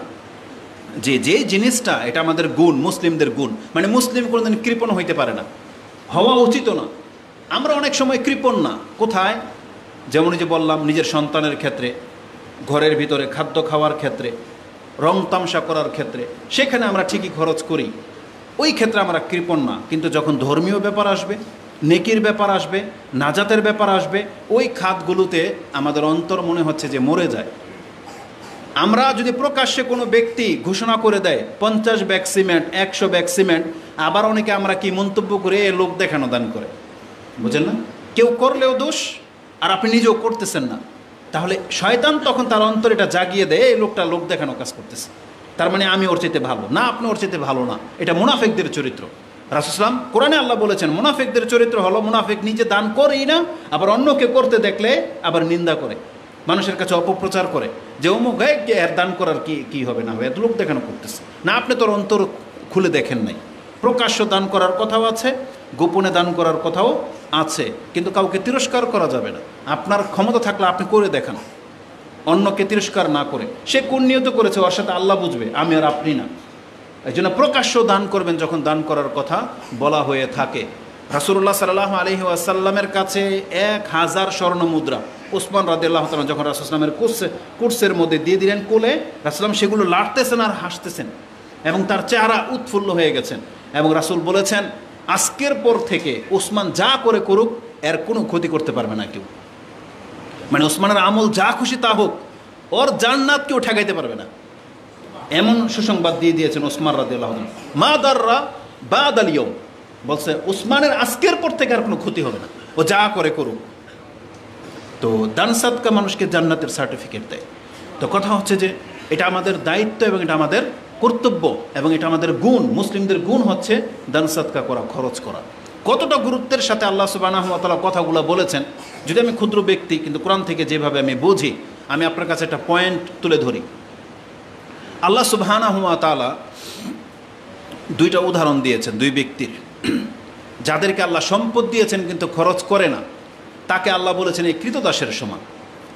যে যে জিনিসটা এটা আমাদের গুণ, মুসলিমদের গুণ, মানে মুসলিম কোনোদিন কৃপণ হইতে পারে না, হওয়া উচিত না। আমরা অনেক সময় কৃপণ না, কোথায়? যেমন যে বললাম নিজের সন্তানের ক্ষেত্রে, ঘরের ভিতরে খাদ্য খাওয়ার ক্ষেত্রে, রং তামসা করার ক্ষেত্রে, সেখানে আমরা ঠিকই খরচ করি, ওই ক্ষেত্রে আমরা কৃপণ না। কিন্তু যখন ধর্মীয় ব্যাপার আসবে, নেকির ব্যাপার আসবে, নাজাতের ব্যাপার আসবে, ওই খাতগুলোতে আমাদের অন্তর মনে হচ্ছে যে মরে যায়। আমরা যদি প্রকাশ্যে কোনো ব্যক্তি ঘোষণা করে দেয় 50 ব্যাগ সিমেন্ট, 100 ব্যাগ সিমেন্ট, আবার অনেকে আমরা কি মন্তব্য করে এ লোক দেখানো দান করে, বুঝেন না? কেউ করলেও দোষ, আর আপনি নিজেও করতেছেন না, তাহলে শয়তান তখন তার অন্তর এটা জাগিয়ে দেয় এই লোকটা লোক দেখানো কাজ করতেছে, তার মানে আমি ওর চাইতে ভালো না, আপনি ওর চাইতে ভালো না। এটা মুনাফিকদের চরিত্র। রাসূল সাল্লাল্লাহু আলাইহি ওয়াসাল্লাম কোরআনে আল্লাহ বলেছেন মুনাফিকদের চরিত্র হলো, মুনাফিক নিজে দান করেই না, আবার অন্যকে করতে দেখলে আবার নিন্দা করে, মানুষের কাছে অপপ্রচার করে যে অমুক এর দান করার কি হবে না হবে, এত লোক দেখানো করতেছে না। আপনি তোর অন্তর খুলে দেখেন নাই। প্রকাশ্য দান করার কথাও আছে, গোপনে দান করার কথাও আছে, কিন্তু কাউকে তিরস্কার করা যাবে না। আপনার ক্ষমতা থাকলে আপনি করে দেখান, অন্যকে তিরস্কার না করে। সে কোন নিয়ত করেছে ওর সাথে আল্লাহ বুঝবে, আমি আর আপনি না। এই জন্য প্রকাশ্য দান করবেন যখন দান করার কথা বলা হয়ে থাকে। রাসূলুল্লাহ সাল্লাল্লাহু আলাইহি ওয়াসাল্লামের কাছে 1000 স্বর্ণ মুদ্রা ওসমান রাদিয়াল্লাহু তাআলা যখন রাসূল সাল্লামের কুরসের মধ্যে দিয়ে দিলেন কোলে, রাসূল সেগুলো লাড়তেছেন আর হাসতেছেন এবং তার চেহারা উৎফুল্ল হয়ে গেছেন। এবং রাসূল বলেছেন আজকের পর থেকে ওসমান যা করে করুক এর কোনো ক্ষতি করতে পারবে না কেউ। মানে ওসমানের আমল যা খুশি তা হোক, ওর জান্নাত কেউ ঠেকাইতে পারবে না, এমন সুসংবাদ দিয়ে দিয়েছেন ওসমান রাদিয়াল্লাহু তাআলা। মা দাররা বাদাল ইয়াউম, বলছে ওসমানের আজকের পর থেকে আর কোনো ক্ষতি হবে না, ও যা করে করুক। তো দান সাদকা মানুষকে জান্নাতের সার্টিফিকেট দেয়। তো কথা হচ্ছে যে এটা আমাদের দায়িত্ব এবং এটা আমাদের কর্তব্য এবং এটা আমাদের গুণ। মুসলিমদের গুণ হচ্ছে দান সাদকা করা, খরচ করা। কতটা গুরুত্বের সাথে আল্লাহ সুবহানাহু ওয়া তাআলা কথাগুলো বলেছেন, যদি আমি ক্ষুদ্র ব্যক্তি কিন্তু কোরআন থেকে যেভাবে আমি বুঝি, আমি আপনার কাছে একটা পয়েন্ট তুলে ধরি। আল্লাহ সুবহানাহু ওয়া তাআলা দুইটা উদাহরণ দিয়েছেন দুই ব্যক্তির, যাদেরকে আল্লাহ সম্পদ দিয়েছেন কিন্তু খরচ করে না, তাকে আল্লাহ বলেছেন এই কৃতদাসের সমান।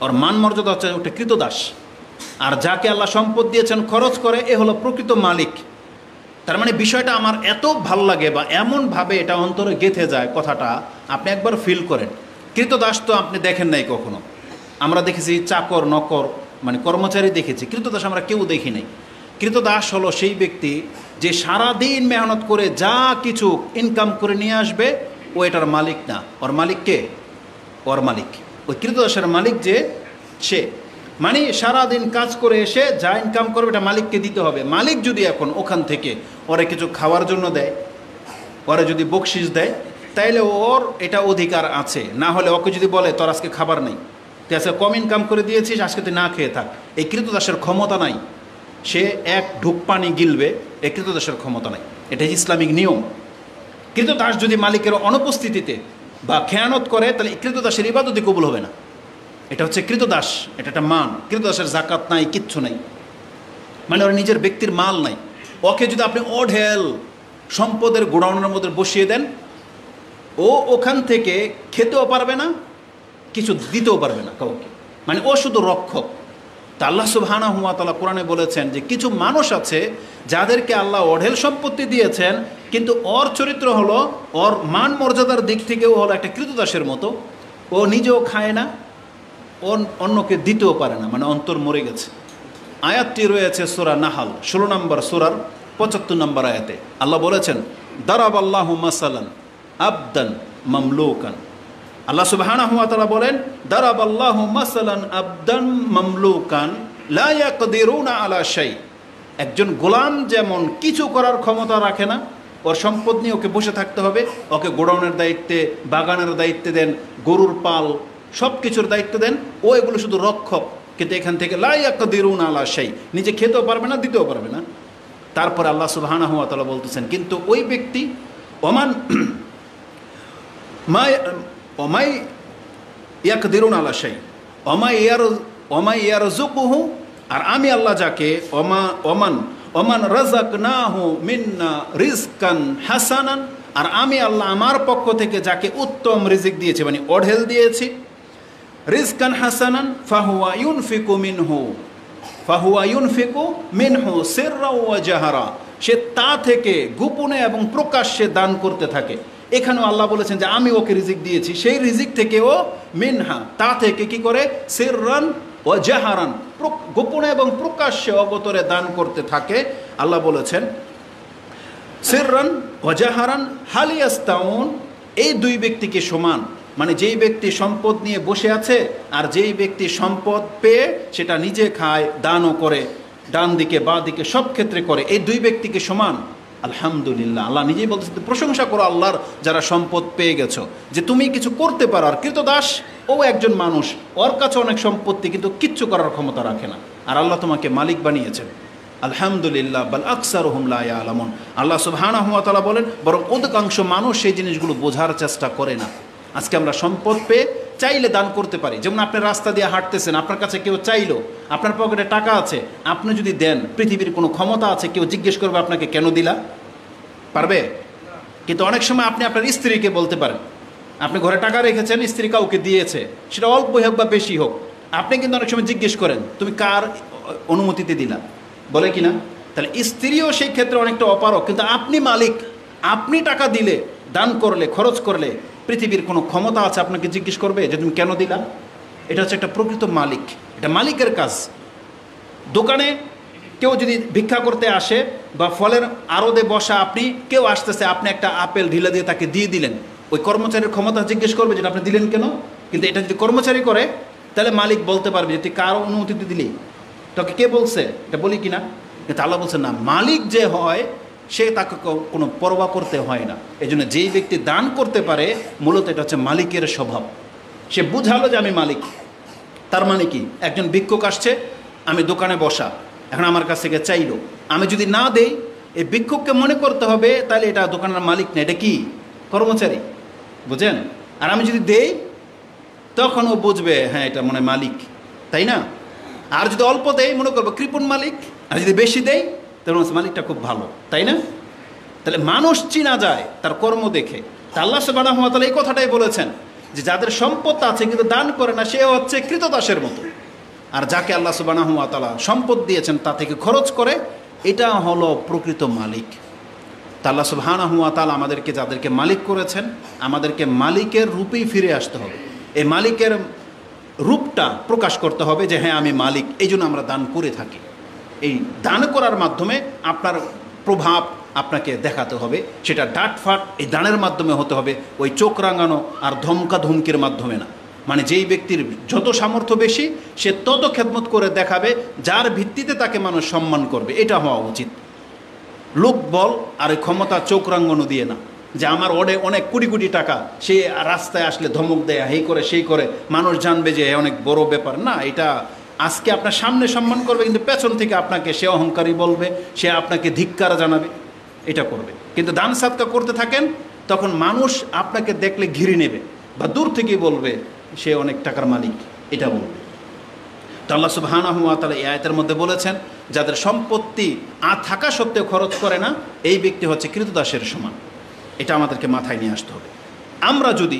ওর মান মর্যাদা হচ্ছে ওটা কৃতদাস। আর যাকে আল্লাহ সম্পদ দিয়েছেন খরচ করে, এ হলো প্রকৃত মালিক। তার মানে বিষয়টা আমার এত ভাল লাগে বা এমনভাবে এটা অন্তরে গেঁথে যায়, কথাটা আপনি একবার ফিল করেন। কৃতদাস তো আপনি দেখেন নাই কখনো। আমরা দেখেছি চাকর নকর, মানে কর্মচারী দেখেছি, কৃতদাস আমরা কেউ দেখি নাই। কৃতদাস হলো সেই ব্যক্তি যে সারাদিন মেহনত করে যা কিছু ইনকাম করে নিয়ে আসবে, ও এটার মালিক না। ওর মালিক কে? ওর মালিক ওই কৃতদাসের মালিক যে সে, মানে সারাদিন কাজ করে এসে যা ইনকাম করবে এটা মালিককে দিতে হবে। মালিক যদি এখন ওখান থেকে ওরে কিছু খাওয়ার জন্য দেয়, ওরে যদি বকশিস দেয়, তাইলে ওর এটা অধিকার আছে। না হলে ওকে যদি বলে তোর আজকে খাবার নেই, তুই আজকে কম ইনকাম করে দিয়েছিস, আজকে তুই না খেয়ে থাক, এই কৃতদাসের ক্ষমতা নাই। সে এক ঢুক পানি গিলবে, এই কৃতদাসের ক্ষমতা নাই। এটা ইসলামিক নিয়ম। কৃতদাস যদি মালিকের অনুপস্থিতিতে বা খেয়ানত করে, তাহলে কৃতদাসের ইবাদতই কবুল হবে না। এটা হচ্ছে কৃতদাস, এটা একটা মান। কৃতদাসের জাকাত নাই, কিচ্ছু নাই, মানে ওর নিজের ব্যক্তির মাল নাই। ওকে যদি আপনি অঢেল সম্পদের গোডাউনের মধ্যে বসিয়ে দেন, ও ওখান থেকে খেতেও পারবে না, কিছু দিতেও পারবে না কাউকে, মানে ও শুধু রক্ষক। তা আল্লাহ সুবহানাহু ওয়া তাআলা কোরআনে বলেছেন যে কিছু মানুষ আছে যাদেরকে আল্লাহ অঢেল সম্পত্তি দিয়েছেন, কিন্তু ওর চরিত্র হলো, ওর মান মর্যাদার দিক থেকেও হলো একটা কৃতদাসের মতো। ও নিজেও খায় না, ও অন্যকে দিতেও পারে না, মানে অন্তর মরে গেছে। আয়াতটি রয়েছে সূরা নাহাল 16 নম্বর সূরার 75 নম্বর আয়াতে। আল্লাহ বলেছেন, দারাবাল্লাহু মাসালান আবদান মামলুকান। আল্লাহ সুবহানাহু ওয়া তাআলা বলেন, দারাবাল্লাহু মাসালান আবদান মামলুকান লা ইয়াকদিরুনা আলা শাই। একজন গোলাম যেমন কিছু করার ক্ষমতা রাখে না, ওর সম্পদ নিয়ে ওকে বসে থাকতে হবে। ওকে গোডাউনের দায়িত্বে, বাগানের দায়িত্বে দেন, গরুর পাল, সব কিছুর দায়িত্ব দেন, ও এগুলো শুধু রক্ষক। কিন্তু এখান থেকে লা ইয়াকদিরুনা আলা শাই, নিজে খেতেও পারবে না, দিতেও পারবে না। তারপর আল্লাহ সুবহানাহু ওয়া তাআলা বলতেছেন, কিন্তু ওই ব্যক্তি ওমান মাই ইয়াকদিরুনা আলা শাই ওমাই ইয়ারযুকুহু, আর আমি আল্লাহ যাকে ওমান রাযাকনাহু মিন্না রিজকান হাসানান, আর আমি আল্লাহ আমার পক্ষ থেকে যাকে উত্তম রিজিক দিয়েছি, মানে অঢেল দিয়েছি, রিজকান হাসানান ফাহুয়া ইউনফিকু মিনহু সিররা ওয়া জাহারা, সে তা থেকে গোপনে এবং প্রকাশ্যে দান করতে থাকে। এখানেও আল্লাহ বলেছেন যে আমি ওকে রিজিক দিয়েছি, সেই রিজিক থেকে ও মিনহা, তা থেকে কি করে, সিররান ও জাহারান, গোপনে এবং প্রকাশ্যে অগতরে দান করতে থাকে। আল্লাহ বলেছেন সিররান ও জাহারান হাল ইয়াস্তাউন, এই দুই ব্যক্তিকে সমান, মানে যেই ব্যক্তি সম্পদ নিয়ে বসে আছে আর যেই ব্যক্তি সম্পদ পেয়ে সেটা নিজে খায়, দানও করে, ডান দিকে বা দিকে সব ক্ষেত্রে করে, এই দুই ব্যক্তিকে সমান। আলহামদুলিল্লাহ, আল্লাহ নিজেই বলতেছে, প্রশংসা করো আল্লাহর যারা সম্পদ পেয়ে গেছো, যে তুমি কিছু করতে পারো। আর কৃতদাস ও একজন মানুষ, ওর কাছে অনেক সম্পত্তি কিন্তু কিচ্ছু করার ক্ষমতা রাখে না, আর আল্লাহ তোমাকে মালিক বানিয়েছেন। আলহামদুলিল্লাহ, বাল আকসারুহুম লা ইয়ালামুন। আল্লাহ সুবহানাহু ওয়া তাআলা বলেন, বরং অধিকাংশ মানুষ সেই জিনিসগুলো বোঝার চেষ্টা করে না। আজকে আমরা সম্পদ পেয়ে চাইলে দান করতে পারি। যেমন আপনি রাস্তা দিয়ে হাঁটতেছেন, আপনার কাছে কেউ চাইলো, আপনার পকেটে টাকা আছে, আপনি যদি দেন, পৃথিবীর কোনো ক্ষমতা আছে কেউ জিজ্ঞেস করবে আপনাকে কেন দিলা? পারবে? কিন্তু অনেক সময় আপনি আপনার স্ত্রীকে বলতে পারেন, আপনি ঘরে টাকা রেখেছেন, স্ত্রী কাউকে দিয়েছে, সেটা অল্পই হোক বা বেশি হোক, আপনি কিন্তু অনেক সময় জিজ্ঞেস করেন তুমি কার অনুমতিতে দিলা, বলে কিনা? তাহলে স্ত্রীও সেই ক্ষেত্রে অনেকটা অপারক, কিন্তু আপনি মালিক। আপনি টাকা দিলে, দান করলে, খরচ করলে পৃথিবীর কোনো ক্ষমতা আছে আপনাকে জিজ্ঞেস করবে যে তুমি কেন দিলা? এটা হচ্ছে একটা প্রকৃত মালিক, এটা মালিকের কাজ। দোকানে কেউ যদি ভিক্ষা করতে আসে বা ফলের আড়তে বসা, আপনি কেউ আসতেছে, আপনি একটা আপেল ঢিলা দিয়ে তাকে দিয়ে দিলেন, ওই কর্মচারীর ক্ষমতা জিজ্ঞেস করবে যেটা আপনি দিলেন কেন? কিন্তু এটা যদি কর্মচারী করে, তাহলে মালিক বলতে পারবে যে তুই কার অনুমতিতে দিলি, তোকে কে বলছে, এটা বলি কিনা? কিন্তু আল্লাহ বলছে না, মালিক যে হয় সে তাকে কোনো পরোয়া করতে হয় না। এই জন্য যেই ব্যক্তি দান করতে পারে, মূলত এটা হচ্ছে মালিকের স্বভাব। সে বুঝালো যে আমি মালিক। তার মানে কি, একজন ভিক্ষুক আসছে, আমি দোকানে বসা, এখন আমার কাছ থেকে চাইলো, আমি যদি না দেই, এই ভিক্ষুককে মনে করতে হবে তাহলে এটা দোকানের মালিক না, এটা কি কর্মচারী, বুঝেন? আর আমি যদি দেই, তখন ও বুঝবে হ্যাঁ এটা মনে মালিক, তাই না? আর যদি অল্প দেয়, মনে করবো কৃপণ মালিক, আর যদি বেশি দেয়, তাহলে মালিকটা খুব ভালো, তাই না? তাহলে মানুষ চিনা যায় তার কর্ম দেখে। তা আল্লাহ সুবহানাহু ওয়া তাআলা এই কথাটাই বলেছেন যে যাদের সম্পদ আছে কিন্তু দান করে না, সে হচ্ছে কৃতদাসের মতো। আর যাকে আল্লাহ সুবহানাহু ওয়া তাআলা সম্পদ দিয়েছেন তা থেকে খরচ করে, এটা হলো প্রকৃত মালিক। তা আল্লাহ সুবহানাহু ওয়া তাআলা আমাদেরকে যাদেরকে মালিক করেছেন, আমাদেরকে মালিকের রূপেই ফিরে আসতে হবে। এই মালিকের রূপটা প্রকাশ করতে হবে যে হ্যাঁ আমি মালিক, এই জন্য আমরা দান করে থাকি। এই দান করার মাধ্যমে আপনার প্রভাব আপনাকে দেখাতে হবে, সেটা ডাটফাট এই দানের মাধ্যমে হতে হবে, ওই চোখ রাঙানো আর ধমকা ধমকির মাধ্যমে না। মানে যেই ব্যক্তির যত সামর্থ্য বেশি সে তত খেদমত করে দেখাবে, যার ভিত্তিতে তাকে মানুষ সম্মান করবে, এটা হওয়া উচিত। লোক বল আর ক্ষমতা চোখ রাঙানো দিয়ে না, যে আমার অনেক কোটি কোটি টাকা, সে রাস্তায় আসলে ধমক দেয়, এই করে সেই করে, মানুষ জানবে যে অনেক বড় ব্যাপার না। এটা আজকে আপনার সামনে সম্মান করবে, কিন্তু পেছন থেকে আপনাকে সে অহংকারী বলবে, সে আপনাকে ধিক্কার জানাবে, এটা করবে। কিন্তু দান সাদকা করতে থাকেন, তখন মানুষ আপনাকে দেখলে ঘিরে নেবে বা দূর থেকেই বলবে সে অনেক টাকার মালিক, এটা বলবে। তো আল্লাহ সুবহানাহু ওয়া তাআলা এই আয়াতের মধ্যে বলেছেন যাদের সম্পত্তি থাকা সত্ত্বেও খরচ করে না, এই ব্যক্তি হচ্ছে কৃতদাসের সমান। এটা আমাদেরকে মাথায় নিয়ে আসতে হবে। আমরা যদি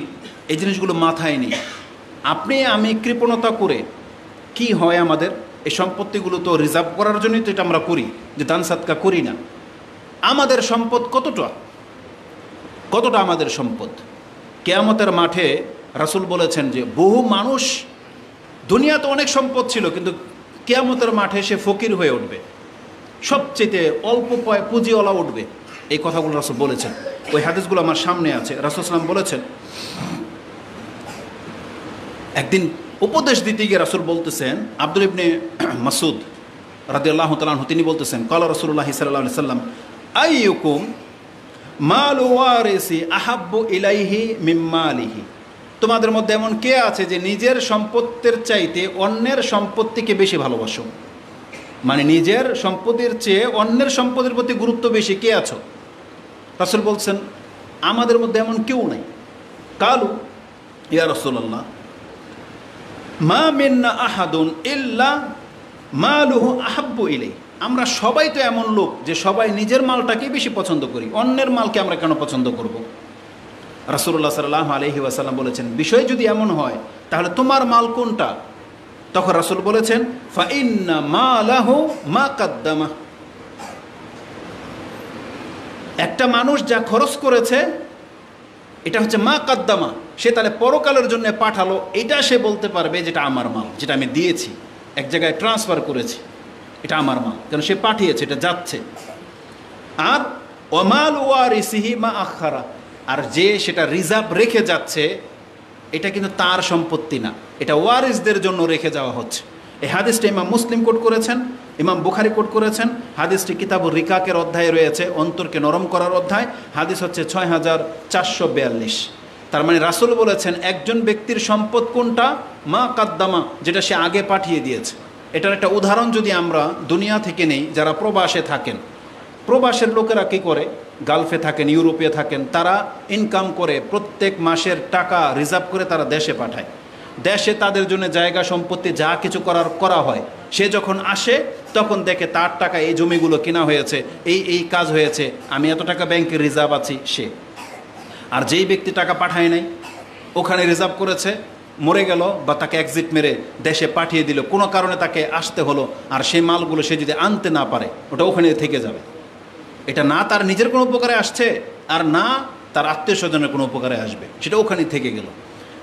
এই জিনিসগুলো মাথায় নিই, আপনি আমি কৃপণতা করে কি হয়, আমাদের এই সম্পত্তিগুলো তো রিজার্ভ করার জন্যই তো এটা আমরা করি, যে দান সাদকা করি না। আমাদের সম্পদ কতটা আমাদের সম্পদ? কিয়ামতের মাঠে রাসূল বলেছেন যে বহু মানুষ, দুনিয়াতে অনেক সম্পদ ছিল, কিন্তু কিয়ামতের মাঠে সে ফকির হয়ে উঠবে, সবচেয়ে অল্প পুঁজিওয়ালা উঠবে। এই কথাগুলো রাসূল বলেছেন। ওই হাদিসগুলো আমার সামনে আছে। রাসূল সাল্লাল্লাহু আলাইহি ওয়াসাল্লাম বলেছেন, একদিন উপদেশ দিতে গিয়ে রাসূল বলতেছেন, আব্দুল ইবনে মাসউদ রাদিয়াল্লাহু তাআলা আনহু তিনি বলতেছেন, ক্বালা রাসূলুল্লাহ সাল্লাল্লাহু আলাইহি ওয়াসাল্লাম আইয়ুকুম মালু ওয়ারিসি আহাব্বু ইলাইহি মিন মালিহি। তোমাদের মধ্যে এমন কে আছে যে নিজের সম্পত্তির চাইতে অন্যের সম্পত্তিকে বেশি ভালোবাসো? মানে নিজের সম্পত্তির চেয়ে অন্যের সম্পদের প্রতি গুরুত্ব বেশি, কে আছো? রাসূল বলছেন আমাদের মধ্যে এমন কেউ নাই। কালু ইয়া রাসূলুল্লাহ মা মিন্না আহাদুন ইল্লা মালুহু আহাব্বু ইলাইহি। আমরা সবাই তো এমন লোক যে সবাই নিজের মালটাকেই বেশি পছন্দ করি, অন্যের মালকে আমরা কেন পছন্দ করব? রাসূলুল্লাহ সাল্লাল্লাহু আলাইহি ওয়াসাল্লাম বলেছেন, বিষয় যদি এমন হয় তাহলে তোমার মাল কোনটা? তখন রাসূল বলেছেন, ফা ইন্না মালাহু মা কাদ্দামা। একটা মানুষ যা খরচ করেছে এটা হচ্ছে মা কাদ্দামা, সে তাহলে পরকালের জন্য পাঠালো, এটা সে বলতে পারবে যেটা আমার মাল, যেটা আমি দিয়েছি, এক জায়গায় ট্রান্সফার করেছি, এটা আমার মাল, কারণ সে পাঠিয়েছে, এটা যাচ্ছে। আর ওয়ামাল ওয়ারিসিহি মা আখারা, আর যে সেটা রিজার্ভ রেখে যাচ্ছে এটা কিন্তু তার সম্পত্তি না, এটা ওয়ারিসদের জন্য রেখে যাওয়া হচ্ছে। এই হাদিসটা ইমাম মুসলিম কোট করেছেন, ইমাম বুখারী কোট করেছেন। হাদিসটি কিতাবুর রিকাকের অধ্যায়ে রয়েছে, অন্তরকে নরম করার অধ্যায়। হাদিস হচ্ছে 6442। তার মানে রাসূল বলেছেন একজন ব্যক্তির সম্পদ কোনটা? মা কাদ্দামা, যেটা সে আগে পাঠিয়ে দিয়েছে। এটার একটা উদাহরণ যদি আমরা দুনিয়া থেকে নেই, যারা প্রবাসে থাকেন, প্রবাসের লোকেরা কী করে? গালফে থাকেন, ইউরোপে থাকেন, তারা ইনকাম করে প্রত্যেক মাসের টাকা রিজার্ভ করে তারা দেশে পাঠায়। দেশে তাদের জন্য জায়গা সম্পত্তি যা কিছু করা হয়, সে যখন আসে তখন দেখে তার টাকা এই জমিগুলো কেনা হয়েছে, এই কাজ হয়েছে, আমি এত টাকা ব্যাংকে রিজার্ভ আছি। সে আর যেই ব্যক্তি টাকা পাঠায় নাই, ওখানে রিজার্ভ করেছে, মরে গেল বা তাকে এক্সিট মেরে দেশে পাঠিয়ে দিল, কোনো কারণে তাকে আসতে হলো, আর সেই মালগুলো সে যদি আনতে না পারে ওটা ওখানে থেকে যাবে। এটা না তার নিজের কোনো উপকারে আসছে, আর না তার আত্মীয় স্বজনের কোনো উপকারে আসবে, সেটা ওখানে থেকে গেল।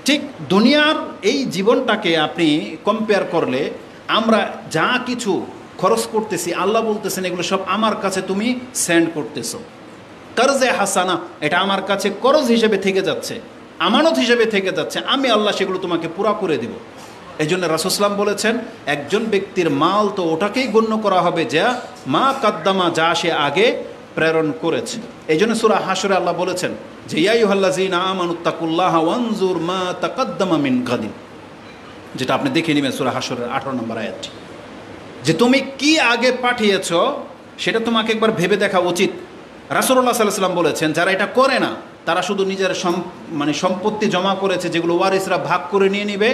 ঠিক দুনিয়ার এই জীবনটাকে আপনি কম্পেয়ার করলে, আমরা যা কিছু খরচ করতেছি, আল্লাহ বলতেছেন এগুলো সব আমার কাছে তুমি সেন্ড করতেছো, কর্জে হাসানা, এটা আমার কাছে করজ হিসেবে থেকে যাচ্ছে, আমানত হিসেবে থেকে যাচ্ছে, আমি আল্লাহ সেগুলো তোমাকে পুরা করে দেব। এই জন্য রাসূল সাল্লাল্লাহু আলাইহি ওয়াসাল্লাম বলেছেন একজন ব্যক্তির মাল তো ওটাকেই গণ্য করা হবে যা মা কাদ্দামা, যা সে আগে প্রেরণ করেছে। এই জন্য সূরা হাশরে আল্লাহ বলেছেন যে ইয়া আইয়ুহাল্লাযীনা আমানুত্তাকুল্লাহা ওয়ানজুর মা তাকাদ্দামা মিন গাদিন, যেটা আপনি দেখে নেবেন সূরা হাশরের 18 নম্বর আয়াতটি, যে তুমি কি আগে পাঠিয়েছ সেটা তোমাকে একবার ভেবে দেখা উচিত। রাসূলুল্লাহ সাল্লাল্লাহু আলাইহি ওয়াসাল্লাম বলেছেন যারা এটা করে না তারা শুধু নিজের সম্পত্তি জমা করেছে, যেগুলো ওয়ারিসরা ভাগ করে নিয়ে নেবে।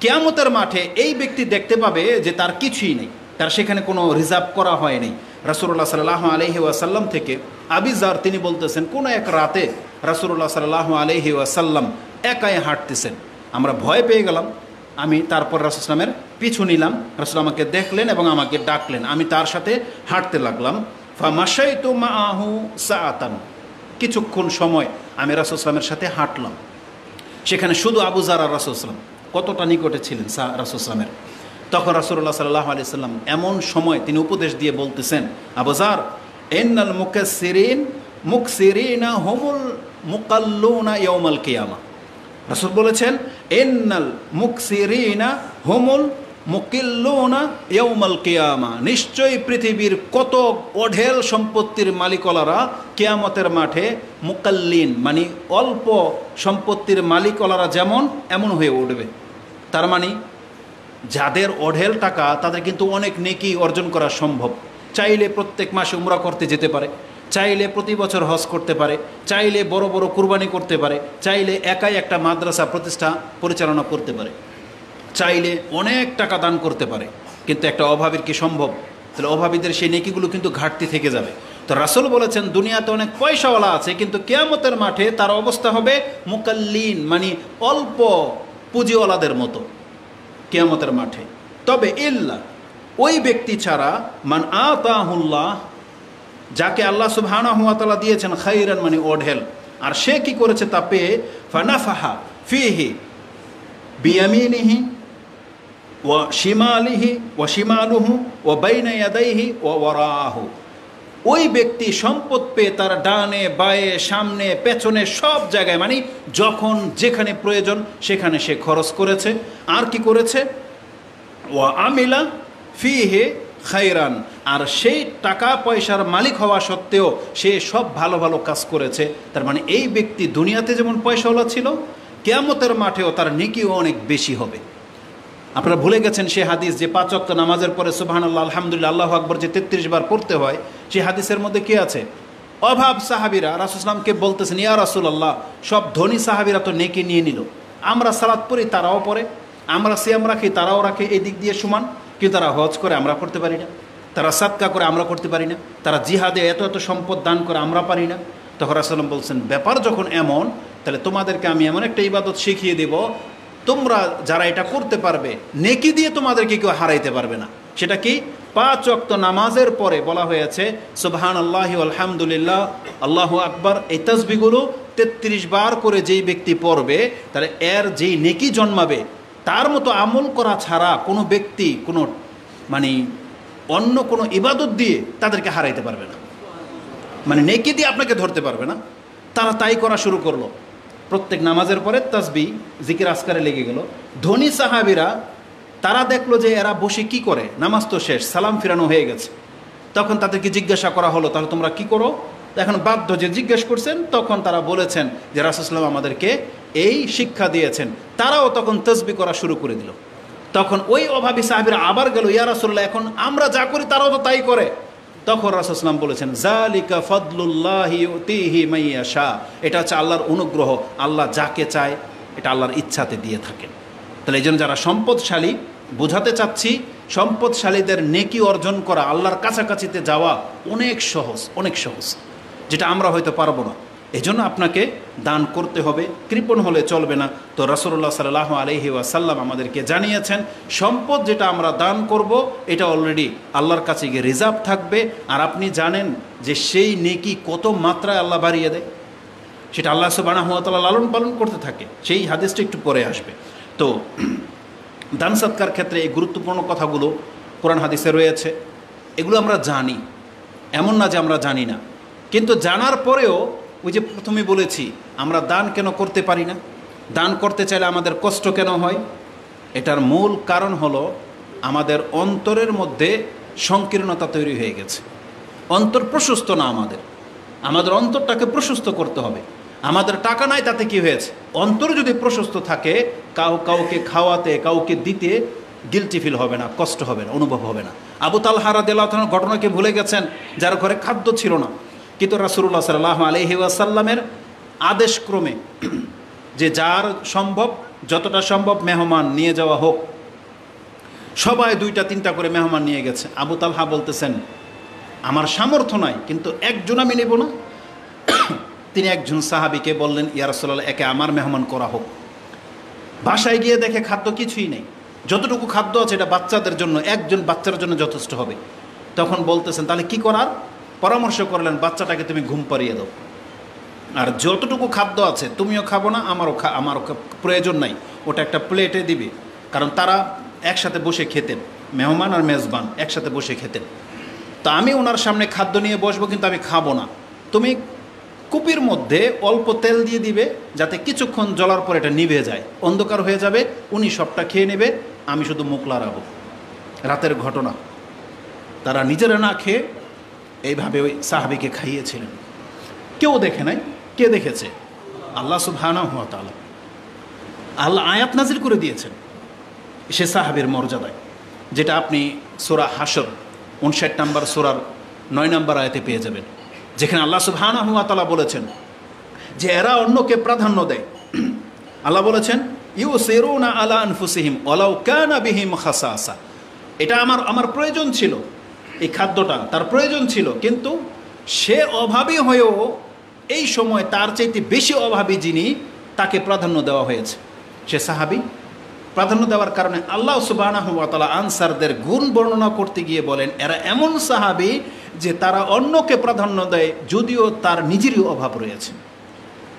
কিয়ামতের মাঠে এই ব্যক্তি দেখতে পাবে যে তার কিছুই নেই, তার সেখানে কোনো রিজার্ভ করা হয়নি। রাসূলুল্লাহ সাল্লাল্লাহু আলাইহি ওয়াসাল্লাম থেকে আবু যার তিনি বলতেছেন, কোনো এক রাতে রাসূলুল্লাহ সাল্লাল্লাহু আলাইহি ওয়াসাল্লাম একাই হাঁটতেছেন। আমরা ভয় পেয়ে গেলাম। আমি তারপর রাসূল সাল্লামের পিছু নিলাম। রাসূল আমাকে দেখলেন এবং আমাকে ডাকলেন। আমি তার সাথে হাঁটতে লাগলাম। ফামাশাইতু মাআহু সাআতান, কিছুক্ষণ সময় আমি রাসূল সাল্লামের সাথে হাঁটলাম। সেখানে শুধু আবু যার আর রাসূল সাল্লাম, কতটা নিকটে ছিলেন রাসূল সাল্লামের। তখন রাসূলুল্লাহ সাল্লাল্লাহু আলাইহি সাল্লাম এমন সময় তিনি উপদেশ দিয়ে বলতেছেন, আবু যার, ইন্নাল মুকসিরিনা হুমুল মুকাল্লুনা ইয়াউমাল কিয়ামা। রাসূল বলেছেন, ইন্নাল মুকসিরিনা হুমুল মুকিল্লুনা ইয়াউমাল কিয়ামা, নিশ্চয়ই পৃথিবীর কত অঢেল সম্পত্তির মালিকলারা কিয়ামতের মাঠে মুকাল্লিন মানে অল্প সম্পত্তির মালিকলারা যেমন এমন হয়ে উঠবে। তার মানে যাদের অঢেল টাকা তাদের কিন্তু অনেক নেকি অর্জন করা সম্ভব। চাইলে প্রত্যেক মাসে উমরা করতে যেতে পারে, চাইলে প্রতি বছর হজ করতে পারে, চাইলে বড় বড় কুরবানি করতে পারে, চাইলে একাই একটা মাদ্রাসা প্রতিষ্ঠা পরিচালনা করতে পারে, চাইলে অনেক টাকা দান করতে পারে। কিন্তু একটা অভাবীর কি সম্ভব? তাহলে অভাবীদের সেই নেকিগুলো কিন্তু ঘাটতি থেকে যাবে। তো রাসূল বলেছেন, দুনিয়াতে অনেক পয়সাওয়ালা আছে, কিন্তু কিয়ামতের মাঠে তার অবস্থা হবে মুকাল্লিন মানে অল্প পুঁজিওয়ালাদের মতো কিয়ামতের মাঠে। তবে ইল্লা, ওই ব্যক্তি ছাড়া, মান আতাহুল্লাহ, যাকে আল্লাহ সুবহানাহু ওয়া তাআলা দিয়েছেন খাইরান মানে অঢেল, আর সে কি করেছে তা পেয়ে, ফানাফাহা ফিহি বিয়ামিনিহি ওয়া শিমালিহি ওয়া শিমালুহু ওয়া বাইনা ইয়াদাইহি ওয়া ওয়ারাহু, ওই ব্যক্তি সম্পদ পেয়ে তার ডানে বায়ে সামনে পেছনে সব জায়গায় মানে যখন যেখানে প্রয়োজন সেখানে সে খরচ করেছে। আর কি করেছে? ওয়া আমিলা ফিহে খাইরান, আর সেই টাকা পয়সার মালিক হওয়া সত্ত্বেও সে সব ভালো ভালো কাজ করেছে। তার মানে এই ব্যক্তি দুনিয়াতে যেমন পয়সাওয়ালা ছিল, কিয়ামতের মাঠেও তার নেকিও অনেক বেশি হবে। আপনারা ভুলে গেছেন সে হাদিস যে 5 ওয়াক্ত নামাজের পরে সুবহানাল্লাহ আলহামদুলিল্লাহ আল্লাহু আকবার যে 33 বার পড়তে হয়, সেই হাদিসের মধ্যে কি আছে? অভাব সাহাবীরা রাসূল সাল্লাল্লাহু আলাইহি ওয়াসাল্লামকে বলতেছেন, ইয়া রাসূলুল্লাহ, সব ধনী সাহাবীরা তো নেকি নিয়ে নিল, আমরা সালাত পড়ি তারাও পড়ে, আমরা সিয়াম রাখি তারাও রাখে, এই দিক দিয়ে সমান, কিন্তু তারা হজ করে আমরা করতে পারি না, তারা সাদকা করে আমরা করতে পারি না, তারা জিহাদে এত এত সম্পদ দান করে আমরা পারি না। তখন রাসূল সাল্লাল্লাহু আলাইহি ওয়াসাল্লাম বলছেন, ব্যাপার যখন এমন, তাহলে তোমাদেরকে আমি এমন একটা ইবাদত শিখিয়ে দেব, তোমরা যারা এটা করতে পারবে নেকি দিয়ে তোমাদেরকে কেউ হারাইতে পারবে না। সেটা কি? 5 ওয়াক্ত নামাজের পরে বলা হয়েছে সুবহানাল্লাহি আলহামদুলিল্লাহ আল্লাহু আকবার, এই তাসবিহগুলো 33 বার করে যেই ব্যক্তি পড়বে, তাহলে এর যেই নেকি জন্মাবে তার মতো আমল করা ছাড়া কোনো ব্যক্তি কোনো মানে অন্য কোনো ইবাদত দিয়ে তাদেরকে হারাইতে পারবে না, মানে নেকি দিয়ে আপনাকে ধরতে পারবে না। তারা তাই করা শুরু করলো, প্রত্যেক নামাজের পরে তাসবিহ জিকির আসকারে লেগে গেল। ধনী সাহাবীরা তারা দেখলো যে এরা বসে কি করে, নামাজ তো শেষ, সালাম ফিরানো হয়ে গেছে। তখন তাদেরকে জিজ্ঞাসা করা হলো, তাহলে তোমরা কি করো? এখন বাধ্য যে জিজ্ঞেস করছেন, তখন তারা বলেছেন যে রাসূল সাল্লাল্লাহু আলাইহি ওয়াসাল্লাম আমাদেরকে এই শিক্ষা দিয়েছেন। তারাও তখন তাসবিহ করা শুরু করে দিল। তখন ওই অভাবী সাহাবীরা আবার গেল, ইয়া রাসূলুল্লাহ, এখন আমরা যা করি তারাও তো তাই করে। তখন রাসূল সাল্লাল্লাহু আলাইহি ওয়াসাল্লাম বলেছেন, যালিকা ফাদলুল্লাহি ইউতিহি মাইয়াশা, এটা হচ্ছে আল্লাহর অনুগ্রহ, আল্লাহ যাকে চায় এটা আল্লাহর ইচ্ছাতে দিয়ে থাকেন। তাহলে এই জন্য যারা সম্পদশালী, বোঝাতে চাচ্ছি সম্পদশালীদের নেকি অর্জন করা, আল্লাহর কাছাকাছিতে যাওয়া অনেক সহজ, অনেক সহজ, যেটা আমরা হয়তো পারবো না। এই জন্য আপনাকে দান করতে হবে, কৃপণ হলে চলবে না। তো রাসূলুল্লাহ সাল্লাল্লাহু আলাইহি ওয়াসাল্লাম আমাদেরকে জানিয়েছেন, সম্পদ যেটা আমরা দান করব এটা অলরেডি আল্লাহর কাছে গিয়ে রিজার্ভ থাকবে। আর আপনি জানেন যে সেই নেকি কত মাত্রায় আল্লাহ বাড়িয়ে দেয়, সেটা আল্লাহ সুবহানাহু ওয়া তাআলা লালন পালন করতে থাকে। সেই হাদিসটা একটু পরে আসবে। তো দান সৎকার ক্ষেত্রে এই গুরুত্বপূর্ণ কথাগুলো কোরআন হাদিসে রয়েছে, এগুলো আমরা জানি, এমন না যে আমরা জানি না। কিন্তু জানার পরেও ওই যে প্রথমে বলেছি, আমরা দান কেন করতে পারি না, দান করতে চাইলে আমাদের কষ্ট কেন হয়? এটার মূল কারণ হলো আমাদের অন্তরের মধ্যে সংকীর্ণতা তৈরি হয়ে গেছে। অন্তর প্রশস্ত না, আমাদের অন্তরটাকে প্রশস্ত করতে হবে। আমাদের টাকা নাই তাতে কি হয়েছে? অন্তর যদি প্রশস্ত থাকে, কাউকে খাওয়াতে, কাউকে দিতে গিলটি ফিল হবে না, কষ্ট হবে না, অনুভব হবে না। আবু তালহা রাদিয়াল্লাহু তাআলার ঘটনাকে ভুলে গেছেন, যার ঘরে খাদ্য ছিল না, কিন্তু রাসূলুল্লাহ সাল্লাল্লাহু আলাইহি ওয়াসাল্লামের আদেশক্রমে যে যার সম্ভব, যতটা সম্ভব মেহমান নিয়ে যাওয়া হোক, সবাই 2টা-3টা করে মেহমান নিয়ে গেছে। আবু তালহা বলতেছেন, আমার সামর্থ্য নাই, কিন্তু একজন আমি নেব না, তিনি একজন সাহাবীকে বললেন, ইয়া রাসূলুল্লাহ, একে আমার মেহমান করা হোক। বাসায় গিয়ে দেখে খাদ্য কিছুই নেই, যতটুকু খাদ্য আছে এটা বাচ্চাদের জন্য, একজন বাচ্চার জন্য যথেষ্ট হবে। তখন বলতেছেন তাহলে কি করার পরামর্শ করলেন, বাচ্চাটাকে তুমি ঘুম পাড়িয়ে দাও, আর যতটুকু খাদ্য আছে তুমিও খাবো না, আমারও প্রয়োজন নাই, ওটা একটা প্লেটে দিবে। কারণ তারা একসাথে বসে খেতেন, মেহমান আর মেজবান একসাথে বসে খেতেন। তা আমি ওনার সামনে খাদ্য নিয়ে বসবো, কিন্তু আমি খাবো না, তুমি কুপির মধ্যে অল্প তেল দিয়ে দিবে, যাতে কিছুক্ষণ জ্বলার পর এটা নিভে যায়, অন্ধকার হয়ে যাবে, উনি সবটা খেয়ে নেবে, আমি শুধু মুখ লাড়াবো। রাতের ঘটনা, তারা নিজেরা না খেয়ে এইভাবে ওই সাহাবীকে খাইয়েছিলেন। কেউ দেখে নাই, কে দেখেছে? আল্লাহ সুবহানাহু ওয়া তাআলা। আল্লাহ আয়াত নাজিল করে দিয়েছেন সে সাহাবীর মর্যাদায়, যেটা আপনি সূরা হাশর 59 নম্বর সূরার 9 নম্বর আয়াতে পেয়ে যাবেন, যেখানে আল্লাহ সুবহানাহু ওয়া তাআলা বলেছেন যে এরা অন্যকে প্রাধান্য দেয়। আল্লাহ বলেছেন, ইউসিরুনা আলা আনফুসিহিম ওয়ালাউ কানা বিহিম খাসাসা। এটা আমার প্রয়োজন ছিল, এই খাদ্যটা তার প্রয়োজন ছিল, কিন্তু সে অভাবী হয়েও এই সময় তার চাইতে বেশি অভাবী যিনি, তাকে প্রাধান্য দেওয়া হয়েছে। সে সাহাবী, প্রাধান্য দেওয়ার কারণে আল্লাহ সুবহানাহু ওয়া তাআলা আনসারদের গুণ বর্ণনা করতে গিয়ে বলেন, এরা এমন সাহাবী যে তারা অন্যকে প্রাধান্য দেয় যদিও তার নিজেরই অভাব রয়েছে।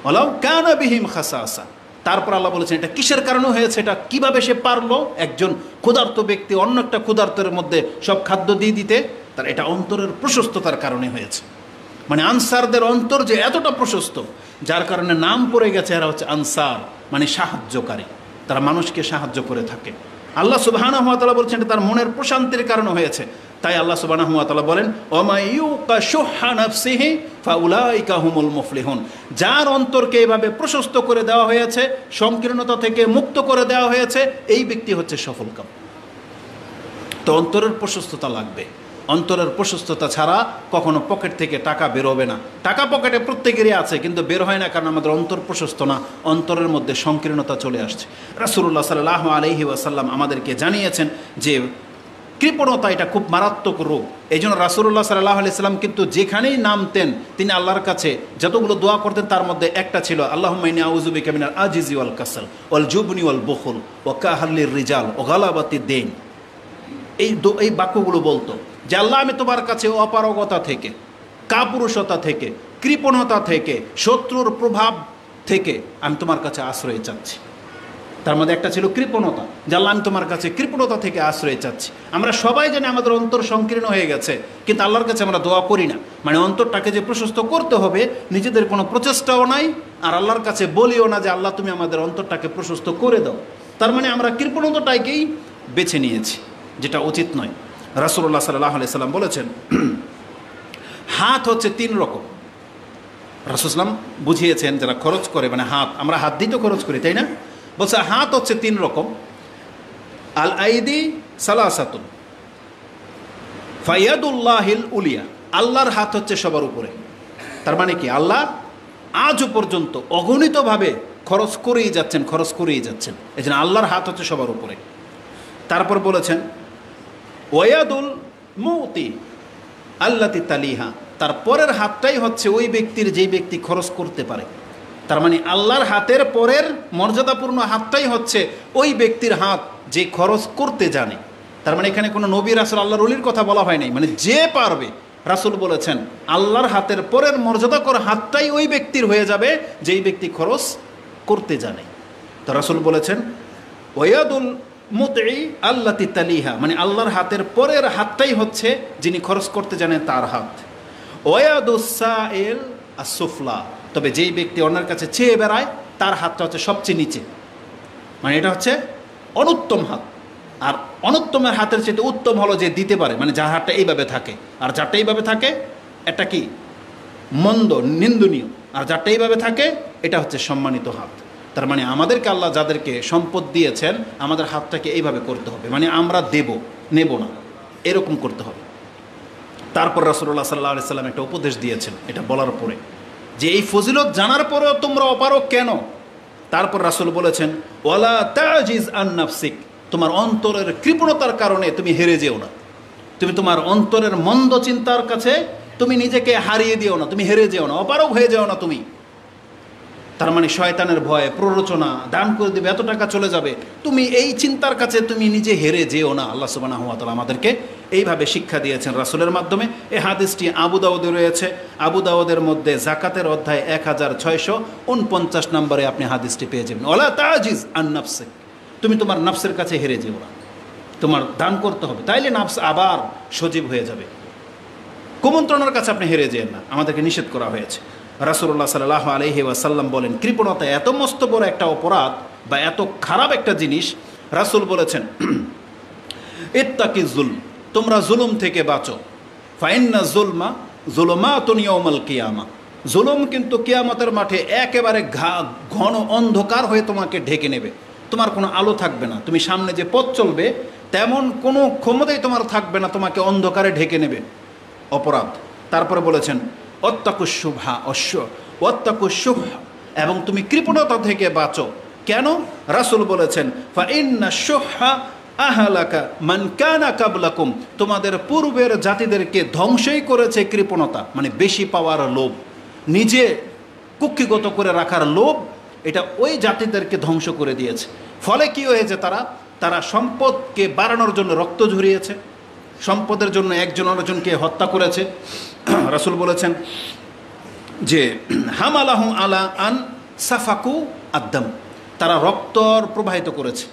ওয়ালাউ কানা বিহিম খাসাসা। তারপর আল্লাহ বলেছেন এটা কিসের কারণে হয়েছে, এটা কিভাবে সে পারলো একজন ক্ষুধার্ত ব্যক্তি অন্য একটা ক্ষুধার্তের মধ্যে সব খাদ্য দিয়ে দিতে, তার এটা অন্তরের প্রশস্ততার কারণে হয়েছে। মানে আনসারদের অন্তর যে এতটা প্রশস্ত, যার কারণে নাম পড়ে গেছে এরা হচ্ছে আনসার, মানে সাহায্যকারী, তারা মানুষকে সাহায্য করে থাকে। আল্লাহ সুবহানাহু ওয়া তাআলা বলছেন এটা তার মনের প্রশান্তির কারণে হয়েছে। তাই আল্লাহ সুবহানাহু ওয়া তাআলা বলেন, ওমা ইউকা শুহা নাফসিহি ফাউলাইকা হুমুল মুফলিহুন। যার অন্তরকে এভাবে প্রশস্ত করে দেওয়া হয়েছে, সংকীর্ণতা থেকে মুক্ত করে দেওয়া হয়েছে, এই ব্যক্তি হচ্ছে সফলকাম। তো অন্তরের প্রশস্ততা লাগবে, অন্তরের প্রশস্ততা ছাড়া কখনো পকেট থেকে টাকা বেরোবে না। টাকা পকেটে প্রত্যেকেরই আছে, কিন্তু বের হয় না, কারণ আমাদের অন্তর প্রশস্ত না, অন্তরের মধ্যে সংকীর্ণতা চলে আসছে। রাসূলুল্লাহ সাল্লাল্লাহু আলাইহি ওয়াসাল্লাম আমাদেরকে জানিয়েছেন যে কৃপণতা এটা খুব মারাত্মক রোগ। এই জন্য রাসূলুল্লাহ সাল্লাল্লাহু আলাইহি ওয়াসাল্লাম কিন্তু যেখানেই নামতেন তিনি আল্লাহর কাছে যতগুলো দোয়া করতেন তার মধ্যে একটা ছিল, আল্লাহুম্মা ইন্নী আউযু বিকা মিনাল আজিজি ওয়াল কাসাল ওয়াল জুবনি ওয়াল বুখল ওয়া কাহালির রিজাল ওয়া গালাবাতিদ দীন। এই বাক্যগুলো বলতো যে আল্লাহ, আমি তোমার কাছে অপারগতা থেকে, কাপুরুষতা থেকে, কৃপণতা থেকে, শত্রুর প্রভাব থেকে আমি তোমার কাছে আশ্রয় চাচ্ছি। তার মধ্যে একটা ছিল কৃপণতা, যে আল্লাহ, আমি তোমার কাছে কৃপণতা থেকে আশ্রয় চাচ্ছি। আমরা সবাই জানি আমাদের অন্তর সংকীর্ণ হয়ে গেছে, কিন্তু আল্লাহর কাছে আমরা দোয়া করি না। মানে অন্তরটাকে যে প্রশস্ত করতে হবে, নিজেদের কোনো প্রচেষ্টাও নাই, আর আল্লাহর কাছে বলিও না যে আল্লাহ তুমি আমাদের অন্তরটাকে প্রশস্ত করে দাও। তার মানে আমরা কৃপণতাটাকেই বেছে নিয়েছি, যেটা উচিত নয়। রাসূলুল্লাহ সাল্লাল্লাহু আলাইহি সাল্লাম বলেছেন, হাত হচ্ছে 3 রকম। রাসূল সাল্লাম বুঝিয়েছেন যারা খরচ করে, মানে হাত, আমরা হাত দিয়ে তো খরচ করি, তাই না? বলছে হাত হচ্ছে 3 রকম। আল আইদি সালাসাতুন ফায়াদুল্লাহিল উলিয়া। আল্লাহর হাত হচ্ছে সবার উপরে। তার মানে কি, আল্লাহ আজও পর্যন্ত অগণিতভাবে খরচ করেই যাচ্ছেন, খরচ করেই যাচ্ছেন, এই জন্য আল্লাহর হাত হচ্ছে সবার উপরে। তারপর বলেছেন ওয়াদুল মুতি আল্লাতি তালিহা, তার পরের হাতটাই হচ্ছে ওই ব্যক্তির, যেই ব্যক্তি খরচ করতে পারে। তার মানে আল্লাহর হাতের পরের মর্যাদাপূর্ণ হাতটাই হচ্ছে ওই ব্যক্তির হাত যে খরচ করতে জানে। তার মানে এখানে কোনো নবী রাসূল আল্লাহর ওলির কথা বলা হয় নাই, মানে যে পারবে। রাসূল বলেছেন আল্লাহর হাতের পরের মর্যাদাকর হাতটাই ওই ব্যক্তির হয়ে যাবে যেই ব্যক্তি খরচ করতে জানে। তো রাসূল বলেছেন ওয়াদুল মুতঈ আল্লাতি তালিহা, মানে আল্লাহর হাতের পরের হাতটাই হচ্ছে যিনি খরচ করতে জানেন তার হাত। ওয়াদুস সাইল আসুফলা, তবে যেই ব্যক্তি অন্যের কাছে চেয়ে বেড়ায় তার হাতটা হচ্ছে সবচেয়ে নিচে, মানে এটা হচ্ছে অনুত্তম হাত। আর অনুত্তমের হাতের চেয়ে উত্তম হলো যে দিতে পারে, মানে যার হাতটা এইভাবে থাকে, আর যারটা এইভাবে থাকে এটা কি মন্দ, নিন্দনীয়, আর যারটা এইভাবে থাকে এটা হচ্ছে সম্মানিত হাত। তার মানে আমাদেরকে আল্লাহ যাদেরকে সম্পদ দিয়েছেন, আমাদের হাতটাকে এইভাবে করতে হবে, মানে আমরা দেব, নেব না, এরকম করতে হবে। তারপর রাসূলুল্লাহ সাল্লাল্লাহু আলাইহি সাল্লাম একটা উপদেশ দিয়েছেন এটা বলার পরে, যে এই ফজিলত জানার পরেও তোমরা অপারগ কেন? তারপর রাসূল বলেছেন ওয়ালা তাজিজ আন নাফসিক, তোমার অন্তরের কৃপণতার কারণে তুমি হেরে যেও না, তুমি তোমার অন্তরের মন্দ চিন্তার কাছে তুমি নিজেকে হারিয়ে দিও না, তুমি হেরে যেও না, অপারগ হয়ে যেও না তুমি। তার মানে শয়তানের ভয়ে প্ররোচনা, দান করে দেবে এত টাকা চলে যাবে, তুমি এই চিন্তার কাছে তুমি নিজে হেরে যেও না। আল্লাহ সুবহানাহু ওয়া তাআলা আমাদেরকে এইভাবে শিক্ষা দিয়েছেন রাসূলের মাধ্যমে। এই হাদিসটি আবু দাউদে রয়েছে। আবু দাউদের মধ্যে যাকাতের অধ্যায় 1649 নম্বরে আপনি হাদিসটি পেয়ে যাবেন। ওয়ালা তাজিজ আন নাফসিক, তুমি তোমার নাফসের কাছে হেরে যেও না, তোমার দান করতে হবে, তাইলে নাফস আবার সজীব হয়ে যাবে। কুমন্ত্রণার কাছে আপনি হেরে যেন না, আমাদেরকে নিষেধ করা হয়েছে। রাসূলুল্লাহ সাল্লাল্লাহু আলাইহি ওয়াসাল্লাম বলেন, কৃপণতা এত মস্ত বড় একটা অপরাধ বা এত খারাপ একটা জিনিস, রাসূল বলেছেন ইত্তাকি জুলম, তোমরা জুলুম থেকে বাঁচো। ফাইন্না জুলমা জুলুমাতুন ইয়াউমাল কিয়ামা, জুলুম কিন্তু কিয়ামতের মাঠে একেবারে ঘন অন্ধকার হয়ে তোমাকে ঢেকে নেবে, তোমার কোনো আলো থাকবে না, তুমি সামনে যে পথ চলবে তেমন কোনো ক্ষমতাই তোমার থাকবে না, তোমাকে অন্ধকারে ঢেকে নেবে অপরাধ। তারপরে বলেছেন অত্তাকুশুভা অত্তাকুশুভা, এবং তুমি কৃপণতা থেকে বাঁচো। কেন? রাসূল বলেছেন ফা ইন্না শুহা আহলাকা মান কানা কাবলাকুম, তোমাদের পূর্বের জাতিদেরকে ধ্বংসই করেছে কৃপণতা, মানে বেশি পাওয়ার লোভ, নিজে কুক্ষিগত করে রাখার লোভ, এটা ওই জাতিদেরকে ধ্বংস করে দিয়েছে। ফলে কি হয়েছে? তারা সম্পদকে বাড়ানোর জন্য রক্ত ঝরিয়েছে, সম্পদের জন্য একজন অন্যজনকে হত্যা করেছে। রাসূল বলেছেন যে হামালাহু আলা আন সাফাকু আদ্দাম, তারা রক্ত প্রবাহিত করেছে,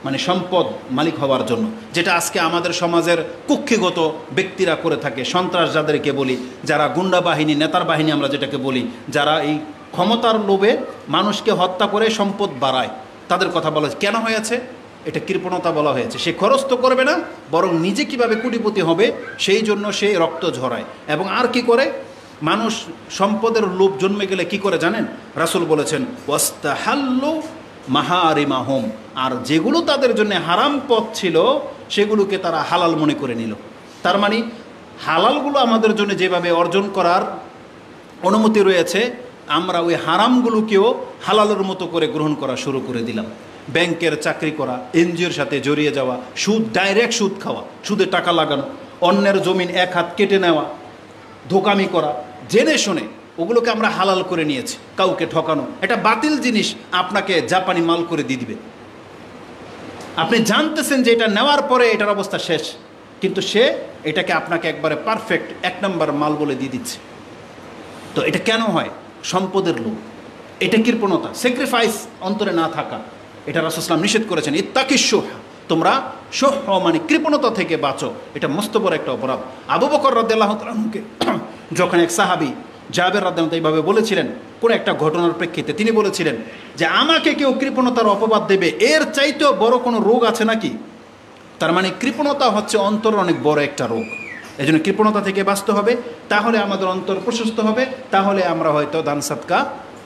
মানে সম্পদ মালিক হওয়ার জন্য, যেটা আজকে আমাদের সমাজের কুক্ষিগত ব্যক্তিরা করে থাকে। সন্ত্রাস যাদেরকে বলি, যারা গুন্ডা বাহিনী, নেতার বাহিনী আমরা যেটাকে বলি, যারা এই ক্ষমতার লোভে মানুষকে হত্যা করে সম্পদ বাড়ায়, তাদের কথা বলা কেন হয়েছে? এটা কৃপণতা বলা হয়েছে। সে খরচ তো করবে না, বরং নিজে কিভাবে কোটিপতি হবে সেই জন্য সে রক্ত ঝরায়। এবং আর কি করে? মানুষ সম্পদের লোভ জন্মে গেলে কি করে জানেন? রাসূল বলেছেন ওয়াস্তাহাল্লু মাহারিমাহুম, আর যেগুলো তাদের জন্য হারাম পথ ছিল সেগুলোকে তারা হালাল মনে করে নিল। তার মানে হালালগুলো আমাদের জন্য যেভাবে অর্জন করার অনুমতি রয়েছে, আমরা ওই হারামগুলোকেও হালালের মতো করে গ্রহণ করা শুরু করে দিলাম। ব্যাংকের চাকরি করা, এনজিওর সাথে জড়িয়ে যাওয়া, সুদ, ডাইরেক্ট সুদ খাওয়া, সুদে টাকা লাগানো, অন্যের জমিন এক হাত কেটে নেওয়া, ধোকামি করা, জেনে শুনে ওগুলোকে আমরা হালাল করে নিয়েছি। কাউকে ঠকানো, এটা বাতিল জিনিস আপনাকে জাপানি মাল করে দিয়ে দিবে। আপনি জানতেছেন যে এটা নেওয়ার পরে এটার অবস্থা শেষ, কিন্তু সে এটাকে আপনাকে একবারে পারফেক্ট 1 নম্বর মাল বলে দিয়ে দিচ্ছে। তো এটা কেন হয়? সম্পদের লোভ, এটা কৃপণতা, স্যাক্রিফাইস অন্তরে না থাকা, এটা রাসূল সাল্লাল্লাহু আলাইহি ওয়াসাল্লাম নিষেধ করেছেন। ইত্তাকিশ শুহ, তোমরা শুহ মানে কৃপণতা থেকে বাঁচো, এটা মস্ত বড় একটা অপরাধ। আবু বকর রাদিয়াল্লাহু তাআলা আনহুকে যখন এক সাহাবী জাবের রাদিয়াল্লাহু তাআলা এইভাবে বলেছিলেন কোন একটা ঘটনার প্রেক্ষিতে, তিনি বলেছিলেন যে আমাকে কেউ কৃপণতার অপবাদ দেবে, এর চাইতেও বড় কোনো রোগ আছে নাকি? তার মানে কৃপণতা হচ্ছে অন্তরের অনেক বড় একটা রোগ। এই জন্য কৃপণতা থেকে বাঁচতে হবে, তাহলে আমাদের অন্তর প্রশস্ত হবে, তাহলে আমরা হয়তো দান সাদকা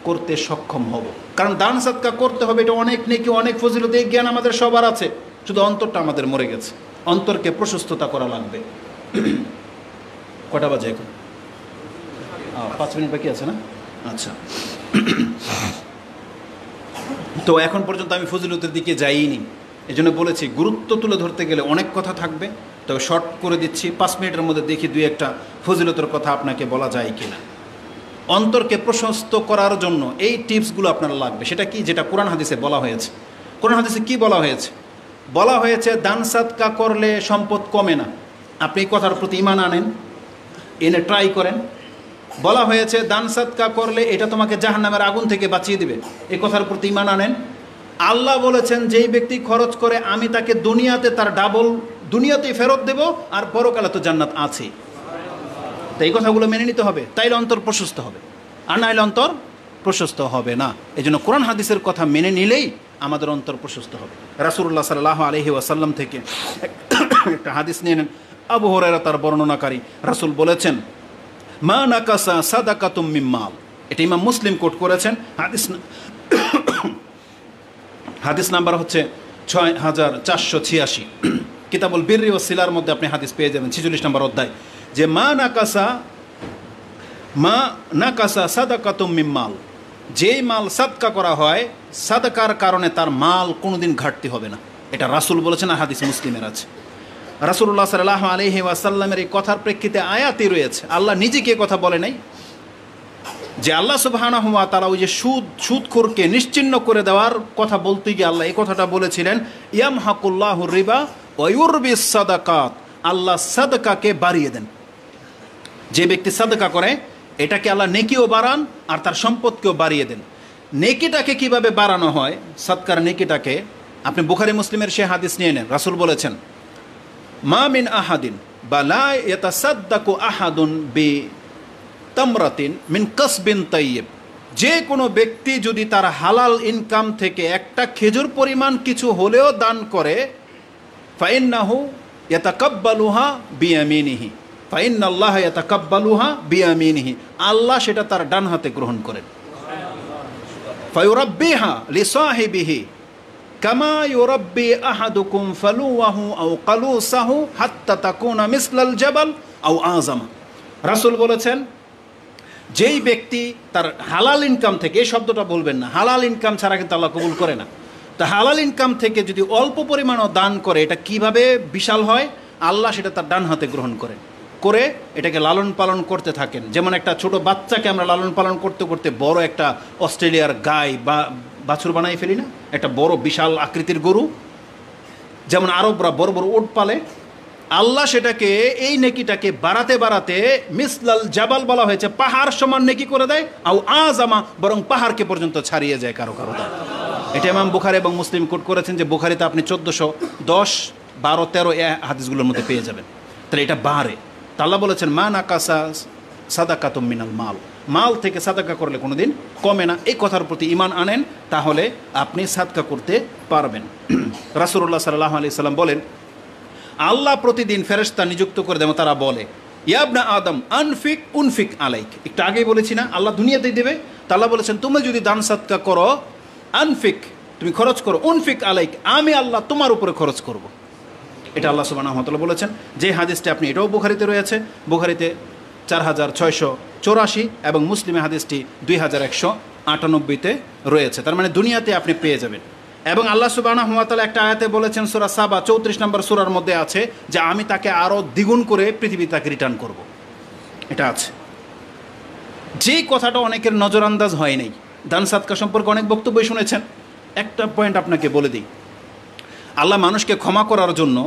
করতে সক্ষম হব। কারণ দান সাদকা করতে হবে, এটা অনেক নেকি, অনেক ফজিলত, এই জ্ঞান আমাদের সবার আছে, শুধু অন্তরটা আমাদের মরে গেছে। অন্তরকে প্রশস্ততা করা লাগবে। কটা বাজে এখন? 5 মিনিট বাকি আছে না? আচ্ছা, তো এখন পর্যন্ত আমি ফজিলতের দিকে যাইনি, এই জন্য বলেছি গুরুত্ব তুলে ধরতে গেলে অনেক কথা থাকবে, তবে শর্ট করে দিচ্ছি। 5 মিনিটের মধ্যে দেখি 2-1টা ফজিলতের কথা আপনাকে বলা যায় কিনা। অন্তরকে প্রশস্ত করার জন্য এই টিপসগুলো আপনার লাগবে। সেটা কি? যেটা কোরআন হাদিসে বলা হয়েছে। কোরআন হাদিসে কি বলা হয়েছে? বলা হয়েছে দান সাদকা করলে সম্পদ কমে না। আপনি এই কথার প্রতি ঈমান আনেন, এনে ট্রাই করেন। বলা হয়েছে দান সাদকা করলে এটা তোমাকে জাহান্নামের আগুন থেকে বাঁচিয়ে দিবে, এই কথার প্রতি ঈমান আনেন। আল্লাহ বলেছেন যেই ব্যক্তি খরচ করে আমি তাকে দুনিয়াতে তার ডাবল দুনিয়াতেই ফেরত দেব, আর পরকালে তো জান্নাত আছে। তো এই কথাগুলো মেনে নিতে হবে, তাইলে অন্তর প্রশস্ত হবে, আর নাইলে অন্তর প্রশস্ত হবে না। এই জন্য কোরআন হাদিসের কথা মেনে নিলেই আমাদের অন্তর প্রশস্ত হবে। রাসূলুল্লাহ সাল্লাল্লাহু আলাইহি ওয়াসাল্লাম থেকে একটা হাদিস নিয়ে নেন, আবু হুরায়রা তার বর্ণনাকারী। রাসূল বলেছেন মা নাকাসা সাদাকাতুম মিন মাল, এটা ইমাম মুসলিম কোট করেছেন। হাদিস নাম্বার হচ্ছে 6486, কিতাবুল বিররি ওয়াস সিলার মধ্যে আপনি হাদিস পেয়ে যাবেন, 46 নম্বর অধ্যায়, যে মা নাকাসা সাদাকাতুম মিন মাল, যেই মাল সাদকা করা হয় সাদকার কারণে তার মাল কোনোদিন ঘাটতি হবে না। এটা রাসূল বলেছেন, আর হাদিস মুসলিমের আছে। রাসূলুল্লাহ সাল্লাল্লাহু আলাইহি ওয়াসাল্লামের এই কথার প্রেক্ষিতে আয়াতই রয়েছে, আল্লাহ নিজে কি কথা বলে নাই যে আল্লাহ সুবহানাহু ওয়া তাআলা ওই যে সুদখোরকে নিশ্চিহ্ন করে দেওয়ার কথা বলতে গিয়ে আল্লাহ এই কথাটা বলেছিলেন, ইয়ামহাকুল্লাহু রিবা ওয়া ইউরবিস সাদাকাত, আল্লাহ সাদকাকে বাড়িয়ে দেন। যে ব্যক্তি সাদকা করে এটাকে আল্লাহ নেকিও বাড়ান আর তার সম্পদকেও বাড়িয়ে দেন। নেকিটাকে কিভাবে বাড়ানো হয়, সদকার নেকিটাকে আপনি বুখারী মুসলিমের সে হাদিস নিয়ে নেন। রাসূল বলেছেন, মা মিন আহাদিন বা লা ইয়াতাসাদ্দাকু আহাদুন বি তামরাতিন মিন কাসবিন তাইয়্যিব, যে কোনো ব্যক্তি যদি তার হালাল ইনকাম থেকে একটা খেজুর পরিমাণ কিছু হলেও দান করে, ফাইন্নাহু ইয়াতাকাব্বালুহা বিয়ামিনিহি, ফাইন্নাল্লাহা ইয়াতাকাব্বালুহা বিয়ামিনিহি, আল্লাহ সেটা তার ডান হাতে গ্রহণ করেন। ফায়ুরাব্বিহা লিসাহিবিহি কামা ইউরাব্বি আহাদুকুম ফালুয়াহু আও কালুসাহু হাত্তা তাকুনা মিসলাল জাবাল আও আযামা। রাসূল বলেছেন, যেই ব্যক্তি তার হালাল ইনকাম থেকে, এই শব্দটা বলবেন না, হালাল ইনকাম ছাড়া কিন্তু আল্লাহ কবুল করে না। তা হালাল ইনকাম থেকে যদি অল্প পরিমাণও দান করে, এটা কিভাবে বিশাল হয়, আল্লাহ সেটা তার ডান হাতে গ্রহণ করেন, করে এটাকে লালন পালন করতে থাকেন। যেমন একটা ছোট বাচ্চাকে আমরা লালন পালন করতে করতে বড় একটা অস্ট্রেলিয়ার গাই বা বাছুর বানাই ফেলি না, একটা বড় বিশাল আকৃতির গরু, যেমন আরবরা বড় বড় উট পালে, আল্লাহ সেটাকে এই নেকিটাকে বাড়াতে বাড়াতে মিসলাল জাবাল বলা হয়েছে, পাহাড় সমান নেকি করে দেয়, আও আযামা, বরং পাহাড়কে পর্যন্ত ছাড়িয়ে যায় কারো কারো দান। এটা ইমাম বুখারী এবং মুসলিম কোট করেছেন, যে বুখারীতে আপনি 1410, 12, 13 এ হাদিসগুলোর মধ্যে পেয়ে যাবেন। তাহলে এটা বাড়ে। তা আল্লাহ বলেছেন, মা নাকাসা সাদাকাতুম মিনাল মাল, মাল থেকে সাদাকা করলে কোনোদিন কমে না। এই কথার প্রতি ঈমান আনেন, তাহলে আপনি সাদকা করতে পারবেন। রাসূলুল্লাহ সাল্লাল্লাহু আলাইহি সাল্লাম বলেন, আল্লাহ প্রতিদিন ফেরেশতা নিযুক্ত করে দেন, তারা বলে, ইয়া ইবনা আদম আনফিক উনফিক আলাইক। একটু আগেই বলেছি না, আল্লাহ দুনিয়াতেই দেবে। তা আল্লাহ বলেছেন, তুমি যদি দান সাদকা করো, আনফিক, তুমি খরচ করো, উনফিক আলাইক, আমি আল্লাহ তোমার উপরে খরচ করব। এটা আল্লাহ সুবহানাহু ওয়া তাআলা বলেছেন। যে হাদিসটা আপনি, এটাও বুখারীতে রয়েছে, বুখারীতে 4684 এবং মুসলিমে হাদিসটি 2198-তে রয়েছে। তার মানে দুনিয়াতে আপনি পেয়ে যাবেন। এবং আল্লাহ সুবহানাহু ওয়া তাআলা একটা আয়াতে বলেছেন, সূরা সাবা 34 নম্বর সূরার মধ্যে আছে, যে আমি তাকে আরও দ্বিগুণ করে পৃথিবী তাকে রিটার্ন করব। এটা আছে। যেই কথাটা অনেকের নজরান্দাজ হয় নাই, দান সাদকা সম্পর্কে অনেক বক্তব্য শুনেছেন। একটা পয়েন্ট আপনাকে বলে দিই, আল্লাহ মানুষকে ক্ষমা করার জন্য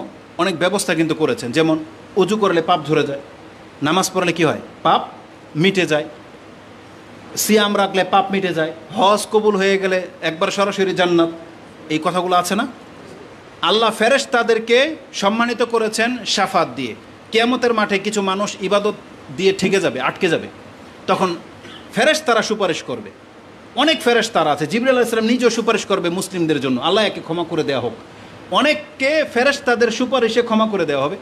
অনেক ব্যবস্থা কিন্তু করেছেন। যেমন উজু করলে পাপ ঝরে যায়, নামাজ পড়লে কি হয়, পাপ মিটে যায়, সিয়াম রাখলে পাপ মিটে যায়, হজ কবুল হয়ে গেলে একবার সরাসরি জান্নাত। এই কথাগুলো আছে না? আল্লাহ ফেরেশতাদেরকে সম্মানিত করেছেন শাফাত দিয়ে। কিয়ামতের মাঠে কিছু মানুষ ইবাদত দিয়ে ঠেকে যাবে, আটকে যাবে, তখন ফেরেশতারা সুপারিশ করবে। অনেক ফেরেশতারা আছে, জিবরাইল আলাইহিস সালাম নিজেও সুপারিশ করবে মুসলিমদের জন্য, আল্লাহ একে ক্ষমা করে দেওয়া হোক। অনেককে ফেরেশতাদের সুপারিশে ক্ষমা করে দেওয়া হবে।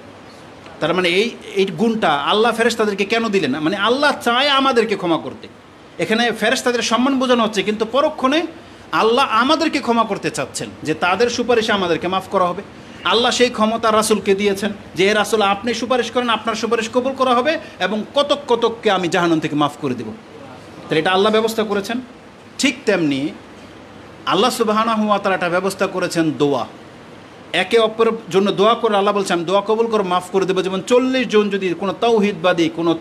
তার মানে এই গুণটা আল্লাহ ফেরেশতাদেরকে কেন দিলেন না, মানে আল্লাহ চায় আমাদেরকে ক্ষমা করতে। এখানে ফেরেশতাদের সম্মান বোঝানো হচ্ছে, কিন্তু পরক্ষণে আল্লাহ আমাদেরকে ক্ষমা করতে চাচ্ছেন, যে তাদের সুপারিশে আমাদেরকে মাফ করা হবে। আল্লাহ সেই ক্ষমতা রাসূলকে দিয়েছেন, যে হে রাসূল, আপনি সুপারিশ করেন, আপনার সুপারিশ কবুল করা হবে এবং কতক কতককে আমি জাহান্নাম থেকে মাফ করে দেব। তাহলে এটা আল্লাহ ব্যবস্থা করেছেন। ঠিক তেমনি আল্লাহ সুবহানাহু ওয়া তাআলা একটা ব্যবস্থা করেছেন দোয়া। একে অপরের জন্য দোয়া করে আল্লাহ বলছেন, আমি দোয়া কবুল করে মাফ করে দেবো। যেমন 40 জন যদি কোনো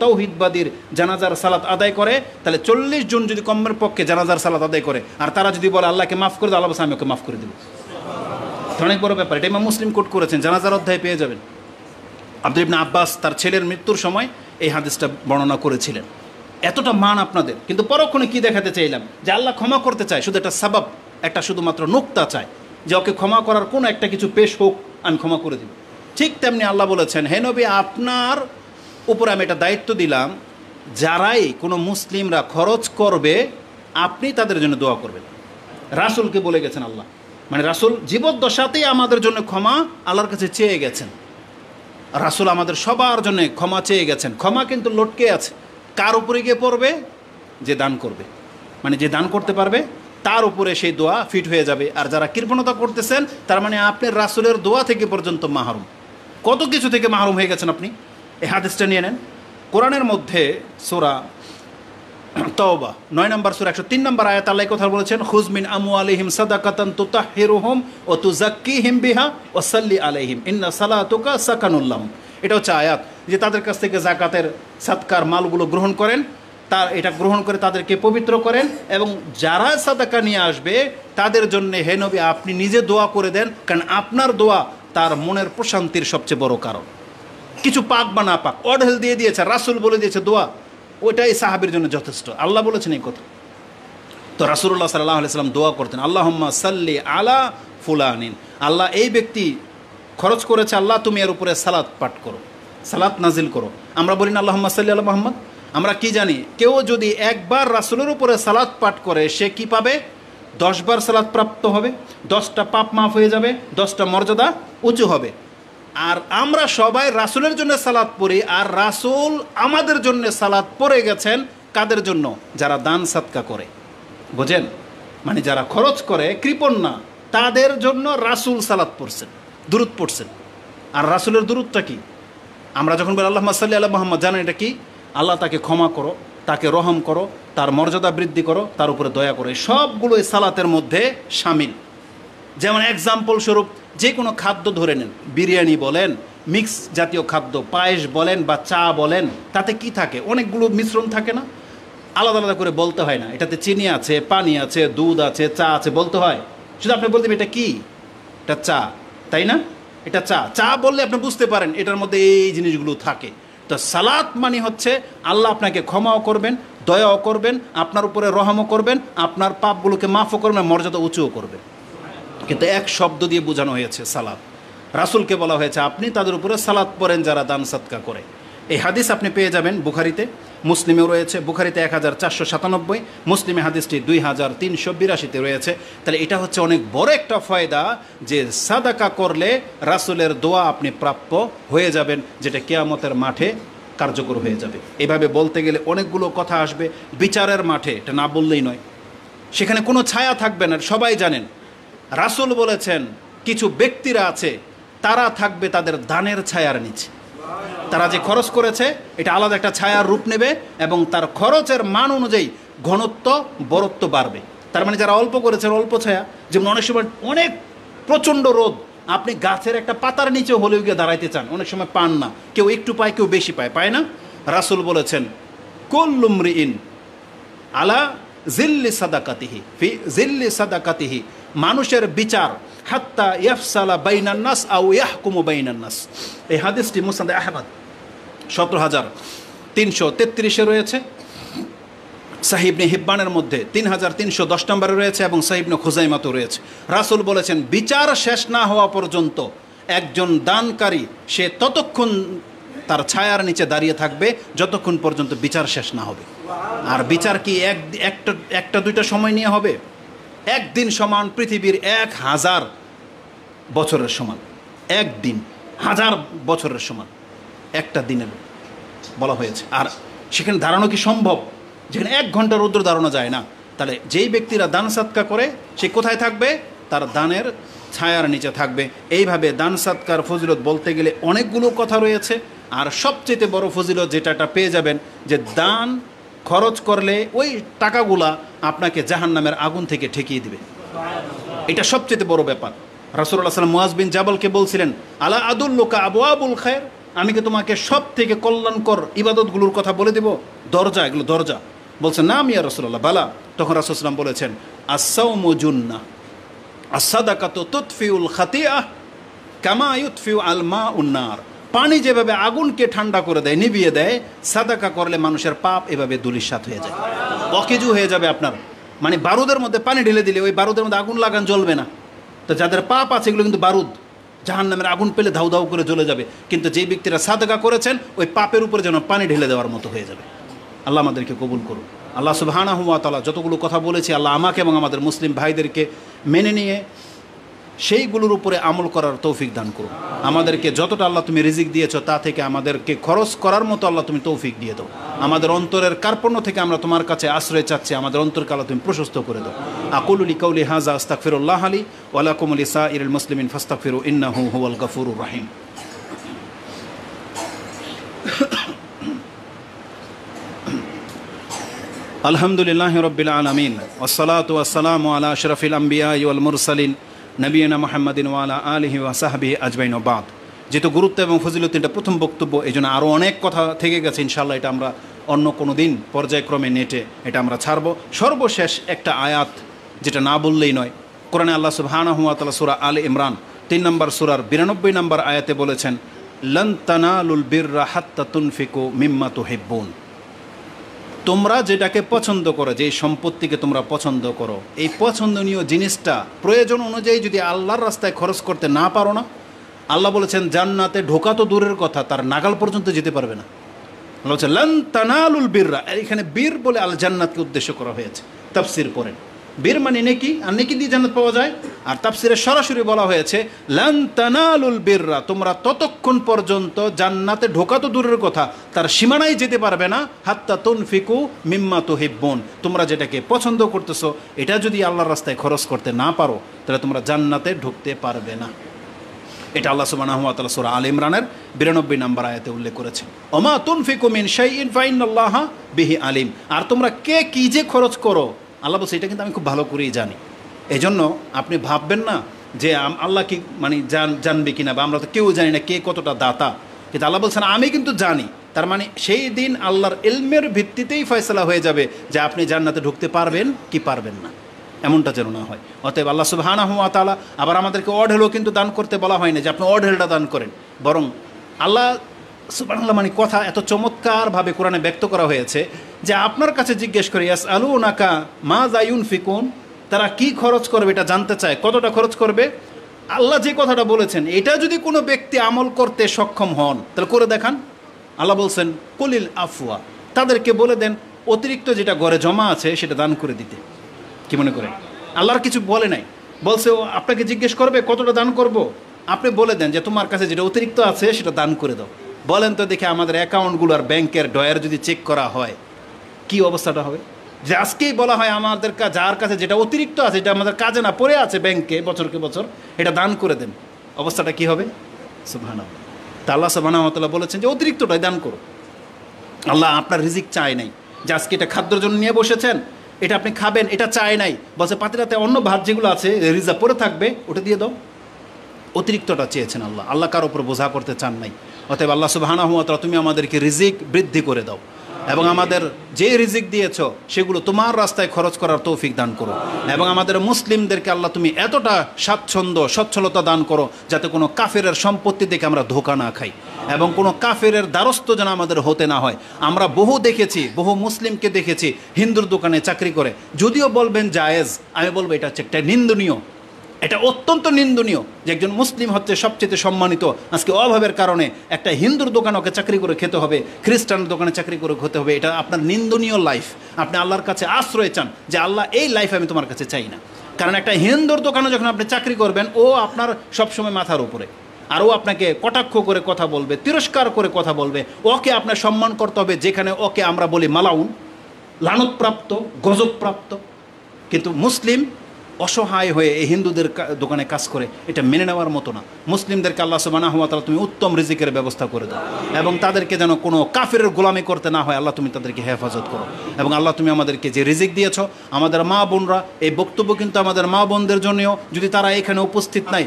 তাওহীদবাদীর জানাজার সালাত আদায় করে, তাহলে 40 জন যদি কমের পক্ষে জানাজার সালাত আদায় করে, আর তারা যদি বলে আল্লাহকে মাফ করে দেবো, আল্লাহ বলছে আমি ওকে মাফ করে দেবো। অনেক বড় ব্যাপার। এটা ইমাম মুসলিম কোট করেছেন, জানাজার অধ্যায়ে পেয়ে যাবেন। আব্দুল্লাহ ইবনে আব্বাস তার ছেলের মৃত্যুর সময় এই হাদিসটা বর্ণনা করেছিলেন। এতটা মান আপনাদের, কিন্তু পরক্ষণে কি দেখাতে চাইলাম, যে আল্লাহ ক্ষমা করতে চায়, শুধু একটা সাবাব, একটা শুধুমাত্র নুকতা চায়, যে ওকে ক্ষমা করার কোনো একটা কিছু পেশ হোক, আমি ক্ষমা করে দিব। ঠিক তেমনি আল্লাহ বলেছেন, হে নবী, আপনার উপরে আমি এটা দায়িত্ব দিলাম, যারাই কোনো মুসলিমরা খরচ করবে, আপনি তাদের জন্য দোয়া করবেন। রাসূলকে বলে গেছেন আল্লাহ, মানে রাসূল জীবদ্দশাতেই আমাদের জন্য ক্ষমা আল্লাহর কাছে চেয়ে গেছেন। রাসূল আমাদের সবার জন্য ক্ষমা চেয়ে গেছেন। ক্ষমা কিন্তু লটকে আছে, কার উপরে গিয়ে পড়বে, যে দান করবে, মানে যে দান করতে পারবে তার উপরে সেই দোয়া ফিট হয়ে যাবে। আর যারা কৃপণতা করতেছেন, তার মানে আপনি রাসূলের দোয়া থেকে পর্যন্ত মাহরুম, কত কিছু থেকে মাহরুম হয়ে গেছেন আপনি। এই হাদিসটা নিয়ে নেন, কোরআনের মধ্যে সূরা তাওবা 9 নম্বর সূরা 103 নম্বর আয়াত আল্লাহ কথা বলেছেন, খুয মিন আমওয়ালিহিম সাদাকাতান তুতাহহিরুহুম ওয়া তুযাক্কিহিম বিহা ওয়া সাল্লি আলাইহিম ইন্না সালাতুকা সাকানুল লাহুম। এটা হচ্ছে আয়াত, যে তাদের কাছ থেকে যাকাতের সাদকার মালগুলো গ্রহণ করেন তার এটা গ্রহণ করে তাদেরকে পবিত্র করেন, এবং যারা সাদাকা নিয়ে আসবে তাদের জন্য হে নবী আপনি নিজে দোয়া করে দেন, কারণ আপনার দোয়া তার মনের প্রশান্তির সবচেয়ে বড় কারণ। কিছু পাক বা না পাক অঢেল দিয়ে দিয়েছে, রাসূল বলে দিয়েছে দোয়া, ওইটাই সাহাবীর জন্য যথেষ্ট। আল্লাহ বলেছেন এই কথা। তো রাসূলুল্লাহ সাল্লাল্লাহু আলাইহি ওয়াসাল্লাম দোয়া করতেন, আল্লাহুম্মা সাল্লি আলা ফুলানিন, আল্লাহ এই ব্যক্তি খরচ করেছে, আল্লাহ তুমি এর উপরে সালাত পাঠ করো, সালাত নাজিল করো। আমরা বলি না আল্লাহুম্মা সাল্লি আলা মুহাম্মদ? আমরা কি জানি, কেউ যদি একবার রাসূলের উপরে সালাত পাঠ করে সে কি পাবে? 10 বার সালাত প্রাপ্ত হবে, 10টা পাপ মাফ হয়ে যাবে, 10টা মর্যাদা উঁচু হবে। আর আমরা সবাই রাসূলের জন্য সালাত পড়ি, আর রাসূল আমাদের জন্য সালাত পড়ে গেছেন কাদের জন্য? যারা দান সাদকা করে, বোঝেন? মানে যারা খরচ করে, কৃপণ না, তাদের জন্য রাসূল সালাত পড়ছেন, দুরূদ পড়ছেন। আর রাসূলের দুরূদটা কি? আমরা যখন বলি আল্লাহুম্মা সাল্লি আলা মুহাম্মদ, জানেন এটা কি? আল্লাহ তাকে ক্ষমা করো, তাকে রহম করো, তার মর্যাদা বৃদ্ধি করো, তার উপরে দয়া করো, সবগুলো এই সালাতের মধ্যে শামিল। যেমন এক্সাম্পল স্বরূপ যে কোনো খাদ্য ধরে নেন, বিরিয়ানি বলেন, মিক্স জাতীয় খাদ্য, পায়েস বলেন বা চা বলেন, তাতে কি থাকে? অনেকগুলো মিশ্রণ থাকে না? আলাদা আলাদা করে বলতে হয় না, এটাতে চিনি আছে, পানি আছে, দুধ আছে, চা আছে, বলতে হয়। শুধু আপনি বলতে এটা কি? এটা চা, তাই না? এটা চা, চা বললে আপনি বুঝতে পারেন এটার মধ্যে এই জিনিসগুলো থাকে। তো সালাত মানে হচ্ছে আল্লাহ আপনাকে ক্ষমাও করবেন, দয়াও করবেন, আপনার উপরে রহমও করবেন, আপনার পাপগুলোকে মাফও করবেন, মর্যাদা উঁচুও করবেন। কিন্তু এক শব্দ দিয়ে বোঝানো হয়েছে সালাত। রাসূলকে বলা হয়েছে আপনি তাদের উপরে সালাত পড়েন যারা দান সাদকা করে। এই হাদিস আপনি পেয়ে যাবেন বুখারীতে, মুসলিমেও রয়েছে। বুখারীতে 1497, মুসলিমে হাদিসটি 2382-তে রয়েছে। তাহলে এটা হচ্ছে অনেক বড় একটা ফায়দা যে সাদাকা করলে রাসূলের দোয়া আপনি প্রাপ্য হয়ে যাবেন, যেটা কিয়ামতের মাঠে কার্যকর হয়ে যাবে। এভাবে বলতে গেলে অনেকগুলো কথা আসবে। বিচারের মাঠে এটা না বললেই নয়, সেখানে কোনো ছায়া থাকবে না, সবাই জানেন। রাসূল বলেছেন কিছু ব্যক্তিরা আছে তারা থাকবে তাদের দানের ছায়ার নিচে। তারা যে খরচ করেছে এটা আলাদা একটা ছায়ার রূপ নেবে, এবং তার খরচের মান অনুযায়ী ঘনত্ব বরত্ব বাড়বে। তার মানে যারা অল্প করেছেন অল্প ছায়া, যেমন অনেক সময় অনেক প্রচণ্ড রোদ, আপনি গাছের একটা পাতার নিচে হলেও গিয়ে দাঁড়াইতে চান, অনেক সময় পান না, কেউ একটু পায় কেউ বেশি পায়, পায় না? রাসূল বলেছেন কুল্লু মরিইন আলা জিল্লি সাদাকাতিহি ফি জিল্লি সাদাকাতিহি, মানুষের বিচার হাত্তা ইয়াফসালা বাইনান নাস আও ইয়াহকুমু বাইনান নাস। এই হাদিসটি মুসনাদে আহমদ 17333 রয়েছে, সহিহ ইবনে হিব্বানের মধ্যে 3310 নম্বরে রয়েছে, এবং সহিহ ইবনে খুজাইমাতেও রয়েছে। রাসূল বলেছেন বিচার শেষ না হওয়া পর্যন্ত একজন দানকারী সে ততক্ষণ তার ছায়ার নিচে দাঁড়িয়ে থাকবে যতক্ষণ পর্যন্ত বিচার শেষ না হবে। আর বিচার কি একটা দুইটা সময় নিয়ে হবে? একদিন সমান পৃথিবীর 1000 বছরের সমান, একদিন 1000 বছরের সমান, একটা দিনের বলা হয়েছে। আর সেখানে দাঁড়ানো কি সম্ভব? যেখানে 1 ঘন্টা রৌদ্র দাঁড়ানো যায় না। তাহলে যেই ব্যক্তিরা দান সাদকা করে সে কোথায় থাকবে? তার দানের ছায়ার নিচে থাকবে। এইভাবে দান সাদকার ফজিলত বলতে গেলে অনেকগুলো কথা রয়েছে। আর সবচেয়ে বড় ফজিলত যেটা পেয়ে যাবেন যে দান খরচ করলে ওই টাকাগুলা আপনাকে জাহান্নামের আগুন থেকে ঠেকিয়ে দিবে। এটা সবচেয়ে বড় ব্যাপার। রাসূলুল্লাহ সাল্লাল্লাহু আলাইহি ওয়াসাল্লাম মুআয বিন জাবালকে বলছিলেন আলা আদুল্লুকা আবওয়াবুল খায়র, আমি কি তোমাকে সব থেকে কল্যাণকর ইবাদতগুলোর কথা বলে দেব? দরজা, এগুলো দরজা। বলছেন না ইয়া রাসূলুল্লাহ, বালা। তখন রাসূল সাল্লাল্লাহু আলাইহি ওয়াসাল্লাম বলেছেন আস-সাওমু জুন্নাহ আস-সাদাকাতু তুতফিউল খাতিআহ কামা ইউতফিউ আল মাউন নার। পানি যেভাবে আগুনকে ঠান্ডা করে দেয়, নিভিয়ে দেয়, সাদাকা করলে মানুষের পাপ এভাবে ধূলিসাৎ হয়ে যায়, অকেজু হয়ে যাবে আপনার। মানে বারুদের মধ্যে পানি ঢেলে দিলে ওই বারুদের মধ্যে আগুন লাগান জ্বলবে না। তো যাদের পাপ আছে এগুলো কিন্তু বারুদ, জাহান্নামের আগুন পেলে ধাউ ধাউ করে জ্বলে যাবে। কিন্তু যেই ব্যক্তিরা সাদাকা করেছেন ওই পাপের উপরে যেন পানি ঢেলে দেওয়ার মতো হয়ে যাবে। আল্লাহ আমাদেরকে কবুল করুন। আল্লাহ সুবহানাহু ওয়া তাআলা যতগুলো কথা বলেছি আল্লাহ আমাকে এবং আমাদের মুসলিম ভাইদেরকে মেনে নিয়ে সেইগুলোর উপরে আমল করার তৌফিক দান করুন। আমাদেরকে যতটা আল্লাহ তুমি রিজিক দিয়েছো তা থেকে আমাদেরকে খরচ করার মতো আল্লাহ তুমি তৌফিক দিয়ে দাও। আমাদের অন্তরের কার্পণ্য থেকে আমরা তোমার কাছে আশ্রয় চাচ্ছি, আমাদের অন্তরকে আল্লাহ তুমি প্রশস্ত করে দাও। আকুলু লিকাউলি হাযা আস্তাগফিরুল্লাহ লি ওয়া লাকুম ওয়া লিসাইরিল মুসলিমিন ফাস্তাগফিরু ইন্নাহু হুয়াল গফুরুর রহিম। আলহামদুলিল্লাহি রাব্বিল আলামিন ওয়াস সালাতু ওয়াস সালামু আলা আশরাফিল আমবিয়া ওয়াল মুরসালিন নবিয়িনা মুহাম্মাদিন ওয়া আলা আলিহি ওয়া সাহবিহি আজমাইন ওয়া বাদ। যেহেতু গুরুত্ব এবং ফজিলত এটা প্রথম বক্তব্য, এই জন্য আরও অনেক কথা থেকে গেছে, ইনশাআল্লাহ এটা আমরা অন্য কোনো দিন পর্যায়ক্রমে নেটে এটা আমরা ছাড়ব। সর্বশেষ একটা আয়াত যেটা না বললেই নয়, কোরআনে আল্লাহ সুবহানাহু ওয়া তাআলা সূরা আলে ইমরান ৩ নম্বর সূরার ৯২ নম্বর আয়াতে বলেছেন, লান তানালুল বিররা হাত্তা তুনফিকু মিম্মা তুহিব্বুন। তোমরা যেটাকে পছন্দ করো, যে সম্পত্তিকে তোমরা পছন্দ করো, এই পছন্দনীয় জিনিসটা প্রয়োজন অনুযায়ী যদি আল্লাহর রাস্তায় খরচ করতে না পারো না, আল্লাহ বলেছেন জান্নাতে ঢোকা তো দূরের কথা, তার নাগাল পর্যন্ত যেতে পারবে না। আল্লাহ বলছেন লান তানালুল বিররা, এখানে বীর বলে আল জান্নাতকে উদ্দেশ্য করা হয়েছে। তাফসীর করেন বীর মানে নেকি, আর নেকি দিয়ে জান্নাত পাওয়া যায়। আর তাফসীরে সরাসরি বলা হয়েছে লান তানালুল বিররা, তোমরা ততক্ষণ পর্যন্ত জান্নাতে ঢোকা তো দূরের কথা, তার সীমানায় যেতে পারবে না, হাত্তা তুনফিকু মিম্মা তুহিব্বুন, তোমরা যেটাকে পছন্দ করতেছো এটা যদি আল্লাহর রাস্তায় খরচ করতে না পারো তাহলে তোমরা জান্নাতে ঢুকতে পারবে না। এটা আল্লাহ সুবহানাহু ওয়া তাআলা সূরা আলে ইমরানের ৯২ নম্বর আয়াতে উল্লেখ করেছেন, ওমা তুনফিকু মিন শাইইন ফাইন্নাল্লাহা বিহি আলিম। আর তোমরা কে কী যে খরচ করো, আল্লাহ বলছে এটা কিন্তু আমি খুব ভালো করেই জানি। এই জন্য আপনি ভাববেন না যে আল্লাহ কি মানে জানবে কিনা, বা আমরা তো কেউ জানি না কে কতটা দাতা, কিন্তু আল্লাহ বলছেন আমি কিন্তু জানি। তার মানে সেই দিন আল্লাহর ইলমের ভিত্তিতেই ফয়সালা হয়ে যাবে যে আপনি জান্নাতে ঢুকতে পারবেন কি পারবেন না, এমনটা যেন না হয়। অতএব আল্লাহ সুবহানাহু ওয়া তাআলা আবার আমাদেরকে অঢেলও কিন্তু দান করতে বলা হয় না যে আপনি অঢেলটা দান করেন, বরং আল্লাহ সুবহানাল্লাহ মানে কথা এত চমৎকারভাবে কোরআনে ব্যক্ত করা হয়েছে যে আপনার কাছে জিজ্ঞেস করে ইয়াসআলুনাকা মাযা ইউনফিকুন, তারা কি খরচ করবে এটা জানতে চায়, কতটা খরচ করবে। আল্লাহ যে কথাটা বলেছেন এটা যদি কোনো ব্যক্তি আমল করতে সক্ষম হন তাহলে করে দেখান। আল্লাহ বলছেন কুলিল আফওয়া, তাদেরকে বলে দেন অতিরিক্ত যেটা ঘরে জমা আছে সেটা দান করে দিতে। কি মনে করেন? আল্লাহর কিছু বলে নাই, বলছে ও আপনাকে জিজ্ঞেস করবে কতটা দান করব, আপনি বলে দেন যে তোমার কাছে যেটা অতিরিক্ত আছে সেটা দান করে দাও। বলেন তো দেখে আমাদের অ্যাকাউন্টগুলো আর ব্যাংকের ডয়ার যদি চেক করা হয় কি অবস্থাটা হবে? যে আজকেই বলা হয় আমাদের যার কাছে যেটা অতিরিক্ত আছে, যেটা আমাদের কাজে না পড়ে আছে ব্যাংকে বছরকে বছর, এটা দান করে দেন, অবস্থাটা কি হবে? সুবহানাল্লাহ। তা আল্লাহ সুবহানাহু ওয়া তাআলা বলেছেন যে অতিরিক্তটাই দান করো। আল্লাহ আপনার রিজিক চায় নাই যে আজকে এটা খাদ্যের জন্য নিয়ে বসেছেন, এটা আপনি খাবেন, এটা চায় নাই। বলছে পাতিলাতে অন্য ভাত যেগুলো আছে রিজার্ভ পরে থাকবে ওটা দিয়ে দাও। অতিরিক্তটা চেয়েছেন আল্লাহ, আল্লাহ কার উপর বোঝা করতে চান নাই। অতএব আল্লাহ সুবহানাহু ওয়া তাআলা তুমি আমাদেরকে রিজিক বৃদ্ধি করে দাও এবং আমাদের যে রিজিক দিয়েছ সেগুলো তোমার রাস্তায় খরচ করার তৌফিক দান করো, এবং আমাদের মুসলিমদেরকে আল্লাহ তুমি এতটা স্বাচ্ছন্দ্য সচ্ছলতা দান করো যাতে কোনো কাফেরের সম্পত্তি দেখে আমরা ধোঁকা না খাই, এবং কোনো কাফেরের দ্বারস্থ যেন আমাদের হতে না হয়। আমরা বহু দেখেছি, বহু মুসলিমকে দেখেছি হিন্দুর দোকানে চাকরি করে, যদিও বলবেন জায়েজ, আমি বলবো এটা হচ্ছে একটা নিন্দনীয়, এটা অত্যন্ত নিন্দনীয় যে একজন মুসলিম হচ্ছে সবচেয়ে সম্মানিত, আজকে অভাবের কারণে একটা হিন্দুর দোকানে ওকে চাকরি করে খেতে হবে, খ্রিস্টান দোকানে চাকরি করে খেতে হবে। এটা আপনার নিন্দনীয় লাইফ। আপনি আল্লাহর কাছে আশ্রয় চান যে আল্লাহ এই লাইফ আমি তোমার কাছে চাই না। কারণ একটা হিন্দুর দোকানে যখন আপনি চাকরি করবেন ও আপনার সবসময় মাথার উপরে, আর ও আপনাকে কটাক্ষ করে কথা বলবে, তিরস্কার করে কথা বলবে, ওকে আপনার সম্মান করতে হবে যেখানে ওকে আমরা বলি মালাউন, লানতপ্রাপ্ত, গজবপ্রাপ্ত। কিন্তু মুসলিম অসহায় হয়ে এই হিন্দুদের দোকানে কাজ করে, এটা মেনে নেওয়ার মতো না। মুসলিমদেরকে আল্লাহ সুবহানাহু ওয়া তাআলা তুমি উত্তম রিজিকের ব্যবস্থা করে দাও, এবং তাদেরকে যেন কোনো কাফেরের গোলামি করতে না হয় আল্লাহ তুমি তাদেরকে হেফাজত করো। এবং আল্লাহ তুমি আমাদেরকে যে রিজিক দিয়েছ, আমাদের মা বোনরা, এই বক্তব্য কিন্তু আমাদের মা বোনদের জন্যও, যদি তারা এখানে উপস্থিত নাই,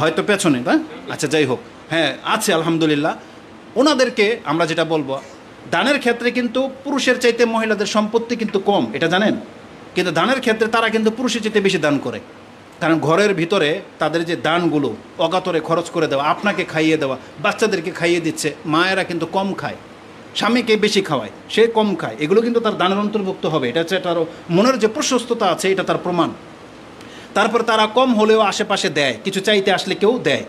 হয়তো পেছনে, হ্যাঁ আচ্ছা যাই হোক, হ্যাঁ আছে আলহামদুলিল্লাহ, ওনাদেরকে আমরা যেটা বলবো, দানের ক্ষেত্রে কিন্তু পুরুষের চাইতে মহিলাদের সম্পত্তি কিন্তু কম, এটা জানেন, কিন্তু দানের ক্ষেত্রে তারা কিন্তু পুরুষের চাইতে বেশি দান করে। কারণ ঘরের ভিতরে তাদের যে দানগুলো অগাতরে খরচ করে দেওয়া, আপনাকে খাইয়ে দেওয়া, বাচ্চাদেরকে খাইয়ে দিচ্ছে, মায়েরা কিন্তু কম খায়, স্বামীকে বেশি খাওয়ায়, সে কম খায়, এগুলো কিন্তু তার দানের অন্তর্ভুক্ত হবে। এটা হচ্ছে তার মনের যে প্রশস্ততা আছে এটা তার প্রমাণ। তারপর তারা কম হলেও আশেপাশে দেয়, কিছু চাইতে আসলে কেউ দেয়।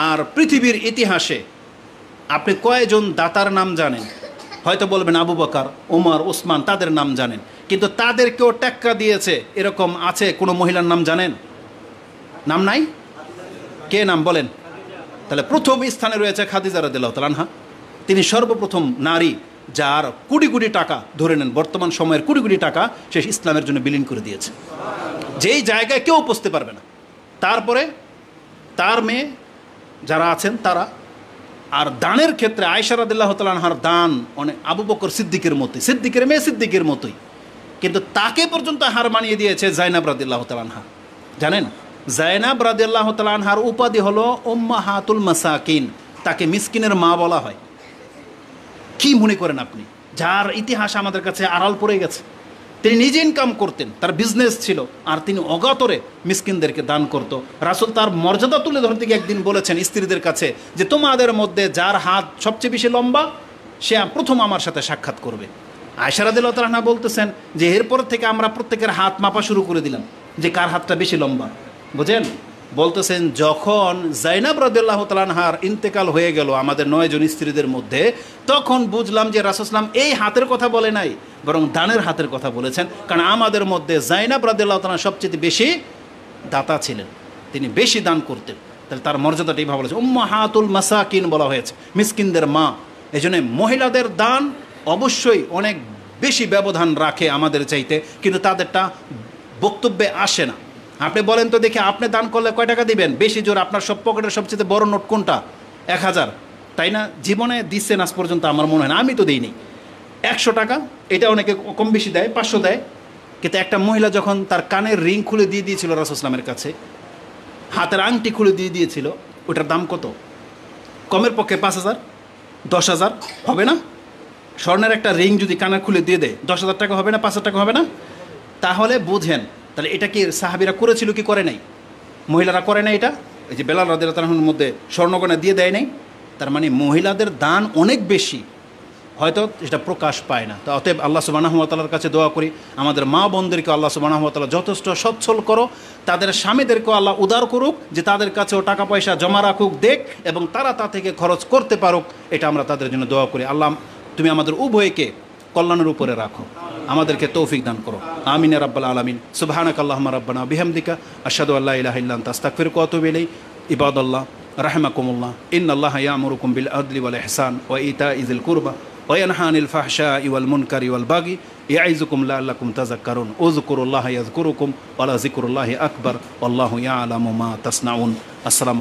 আর পৃথিবীর ইতিহাসে আপনি কয়জন দাতার নাম জানেন? হয়তো বলবেন আবু বকর, ওমর, ওসমান, তাদের নাম জানেন, কিন্তু তাদেরকেও টেক্কা দিয়েছে এরকম আছে কোনো মহিলার নাম জানেন? নাম নাই? কে নাম বলেন? তাহলে প্রথম স্থানে রয়েছে খাদিজা রাদিয়াল্লাহু তাআলা আনহা। তিনি সর্বপ্রথম নারী যার কোটি কোটি টাকা, ধরে নেন বর্তমান সময়ের কোটি কোটি টাকা সে ইসলামের জন্য বিলীন করে দিয়েছে, যেই জায়গায় কেউ পৌঁছতে পারবে না। তারপরে তার মেয়ে যারা আছেন তারা। আর দানের ক্ষেত্রে আয়েশা রাদিয়াল্লাহু তাআলা আনহার দান অনেক আবু বকর সিদ্দিকের মতোই, সিদ্দিকের মেয়ে সিদ্দিকের মতোই, কিন্তু তাকে পর্যন্ত হার মানিয়ে দিয়েছে জাইনাব রাদিয়াল্লাহু তাআলা আনহা। জানেন জাইনাব রাদিয়াল্লাহু তাআলা আনহার উপাধি হলো উম্মাহাতুল মাসাকিন, তাকে মিসকিনের মা বলা হয়। কি মনে করেন আপনি, যার ইতিহাস আমাদের কাছে আড়াল পড়ে গেছে? তিনি নিজে ইনকাম করতেন, তার বিজনেস ছিল, আর তিনি অগাতরে মিসকিনদেরকে দান করত। রাসূল তার মর্যাদা তুলে ধরতে গিয়ে একদিন বলেছেন স্ত্রীদের কাছে যে তোমাদের মধ্যে যার হাত সবচেয়ে বেশি লম্বা সে প্রথম আমার সাথে সাক্ষাৎ করবে। আয়েশা রাদিয়াল্লাহু তাআলা বলতেছেন যে এরপর থেকে আমরা প্রত্যেকের হাত মাপা শুরু করে দিলাম যে কার হাতটা বেশি লম্বা। বুঝেন? বলতেছেন যখন জাইনাব রাদিয়াল্লাহু তাআলা আনহার ইন্তেকাল হয়ে গেল আমাদের 9 জন স্ত্রীদের মধ্যে, তখন বুঝলাম যে রাসূল সাল্লাল্লাহু আলাইহি ওয়াসাল্লাম এই হাতের কথা বলে নাই, বরং দানের হাতের কথা বলেছেন। কারণ আমাদের মধ্যে জাইনাব রাদিয়াল্লাহু তাআলা সবচেয়ে বেশি দাতা ছিলেন, তিনি বেশি দান করতেন। তাহলে তার মর্যাদাটা এইভাবে বলেছে, উম্মাহাতুল মাসাকিন বলা হয়েছে, মিসকিনদের মা। এই জন্য মহিলাদের দান অবশ্যই অনেক বেশি ব্যবধান রাখে আমাদের চাইতে, কিন্তু তাদেরটা বক্তব্যে আসে না। আপনি বলেন তো দেখে, আপনি দান করলে কয় টাকা দিবেন? বেশি জোর আপনার সব পকেটের সবচেয়ে বড় নোট কোনটা? 1000, তাই না? জীবনে দিচ্ছেন আজ পর্যন্ত? আমার মনে হয় না, আমি তো দিইনি। 100 টাকা, এটা অনেকে কম বেশি দেয়, 500 দেয়। কিন্তু একটা মহিলা যখন তার কানের রিং খুলে দিয়ে দিয়েছিল রাসূল সাল্লাল্লাহু আলাইহি ওয়াসাল্লামের কাছে, হাতের আংটি খুলে দিয়ে দিয়েছিল, ওটার দাম কত? কমের পক্ষে 5000, 10,000 হবে না? স্বর্ণের একটা রিং যদি কানের খুলে দিয়ে দেয় 10,000 টাকা হবে না? 5,000 টাকা হবে না? তাহলে বুঝেন, তাহলে এটা কি সাহাবীরা করেছিল কি করে নাই? মহিলারা করে নাই এটা? এই যে বেলাল রাদিয়াল্লাহু তাআলার মধ্যে স্বর্ণগয়না দিয়ে দেয় নাই? তার মানে মহিলাদের দান অনেক বেশি, হয়তো এটা প্রকাশ পায় না। তো অতএব আল্লাহ সুবহানাহু ওয়া তাআলার কাছে দোয়া করি আমাদের মা বোনদেরকে আল্লাহ সুবহানাহু ওয়া তাআলা যথেষ্ট সচ্ছল করো, তাদের স্বামীদেরকেও আল্লাহ উদার করুক, যে তাদের কাছেও টাকা পয়সা জমা রাখুক, দেখ, এবং তারা তা থেকে খরচ করতে পারুক। এটা আমরা তাদের জন্য দোয়া করি। আল্লাহ তুমি আমাদের উভয়কে কল্যাণের উপরে রাখো, আমাদেরকে তৌফিক দান করো। আমিন ইয়া রাব্বাল আলামিন। সুবহানাকাল্লাহুম্মা রাব্বানা বিহামদিকা আশহাদু আল্লা ইলাহা ইল্লা আনতা আস্তাগফিরুকা ওয়া আতুবু ইলাইক। ইবাদাল্লাহ রাহিমাকুমুল্লাহ, ইন্নাল্লাহা ইয়া'মুরুকুম বিল আদলি ওয়াল ইহসান ওয়া ইতা'i যিল কুরবা ওয়া ইয়ানহা আনিল ফাহশা'i ওয়াল মুনকারি ওয়াল বাগি ইয়া'iযুকুম লা'আল্লাকুম তাযাক্কারুন। উযকুরুল্লাহা ইয়াযকুরুকুম ওয়া লা যিকরুল্লাহি আকবার ওয়াল্লাহু ইয়া'লামু মা তাসনাউন। আসসালামু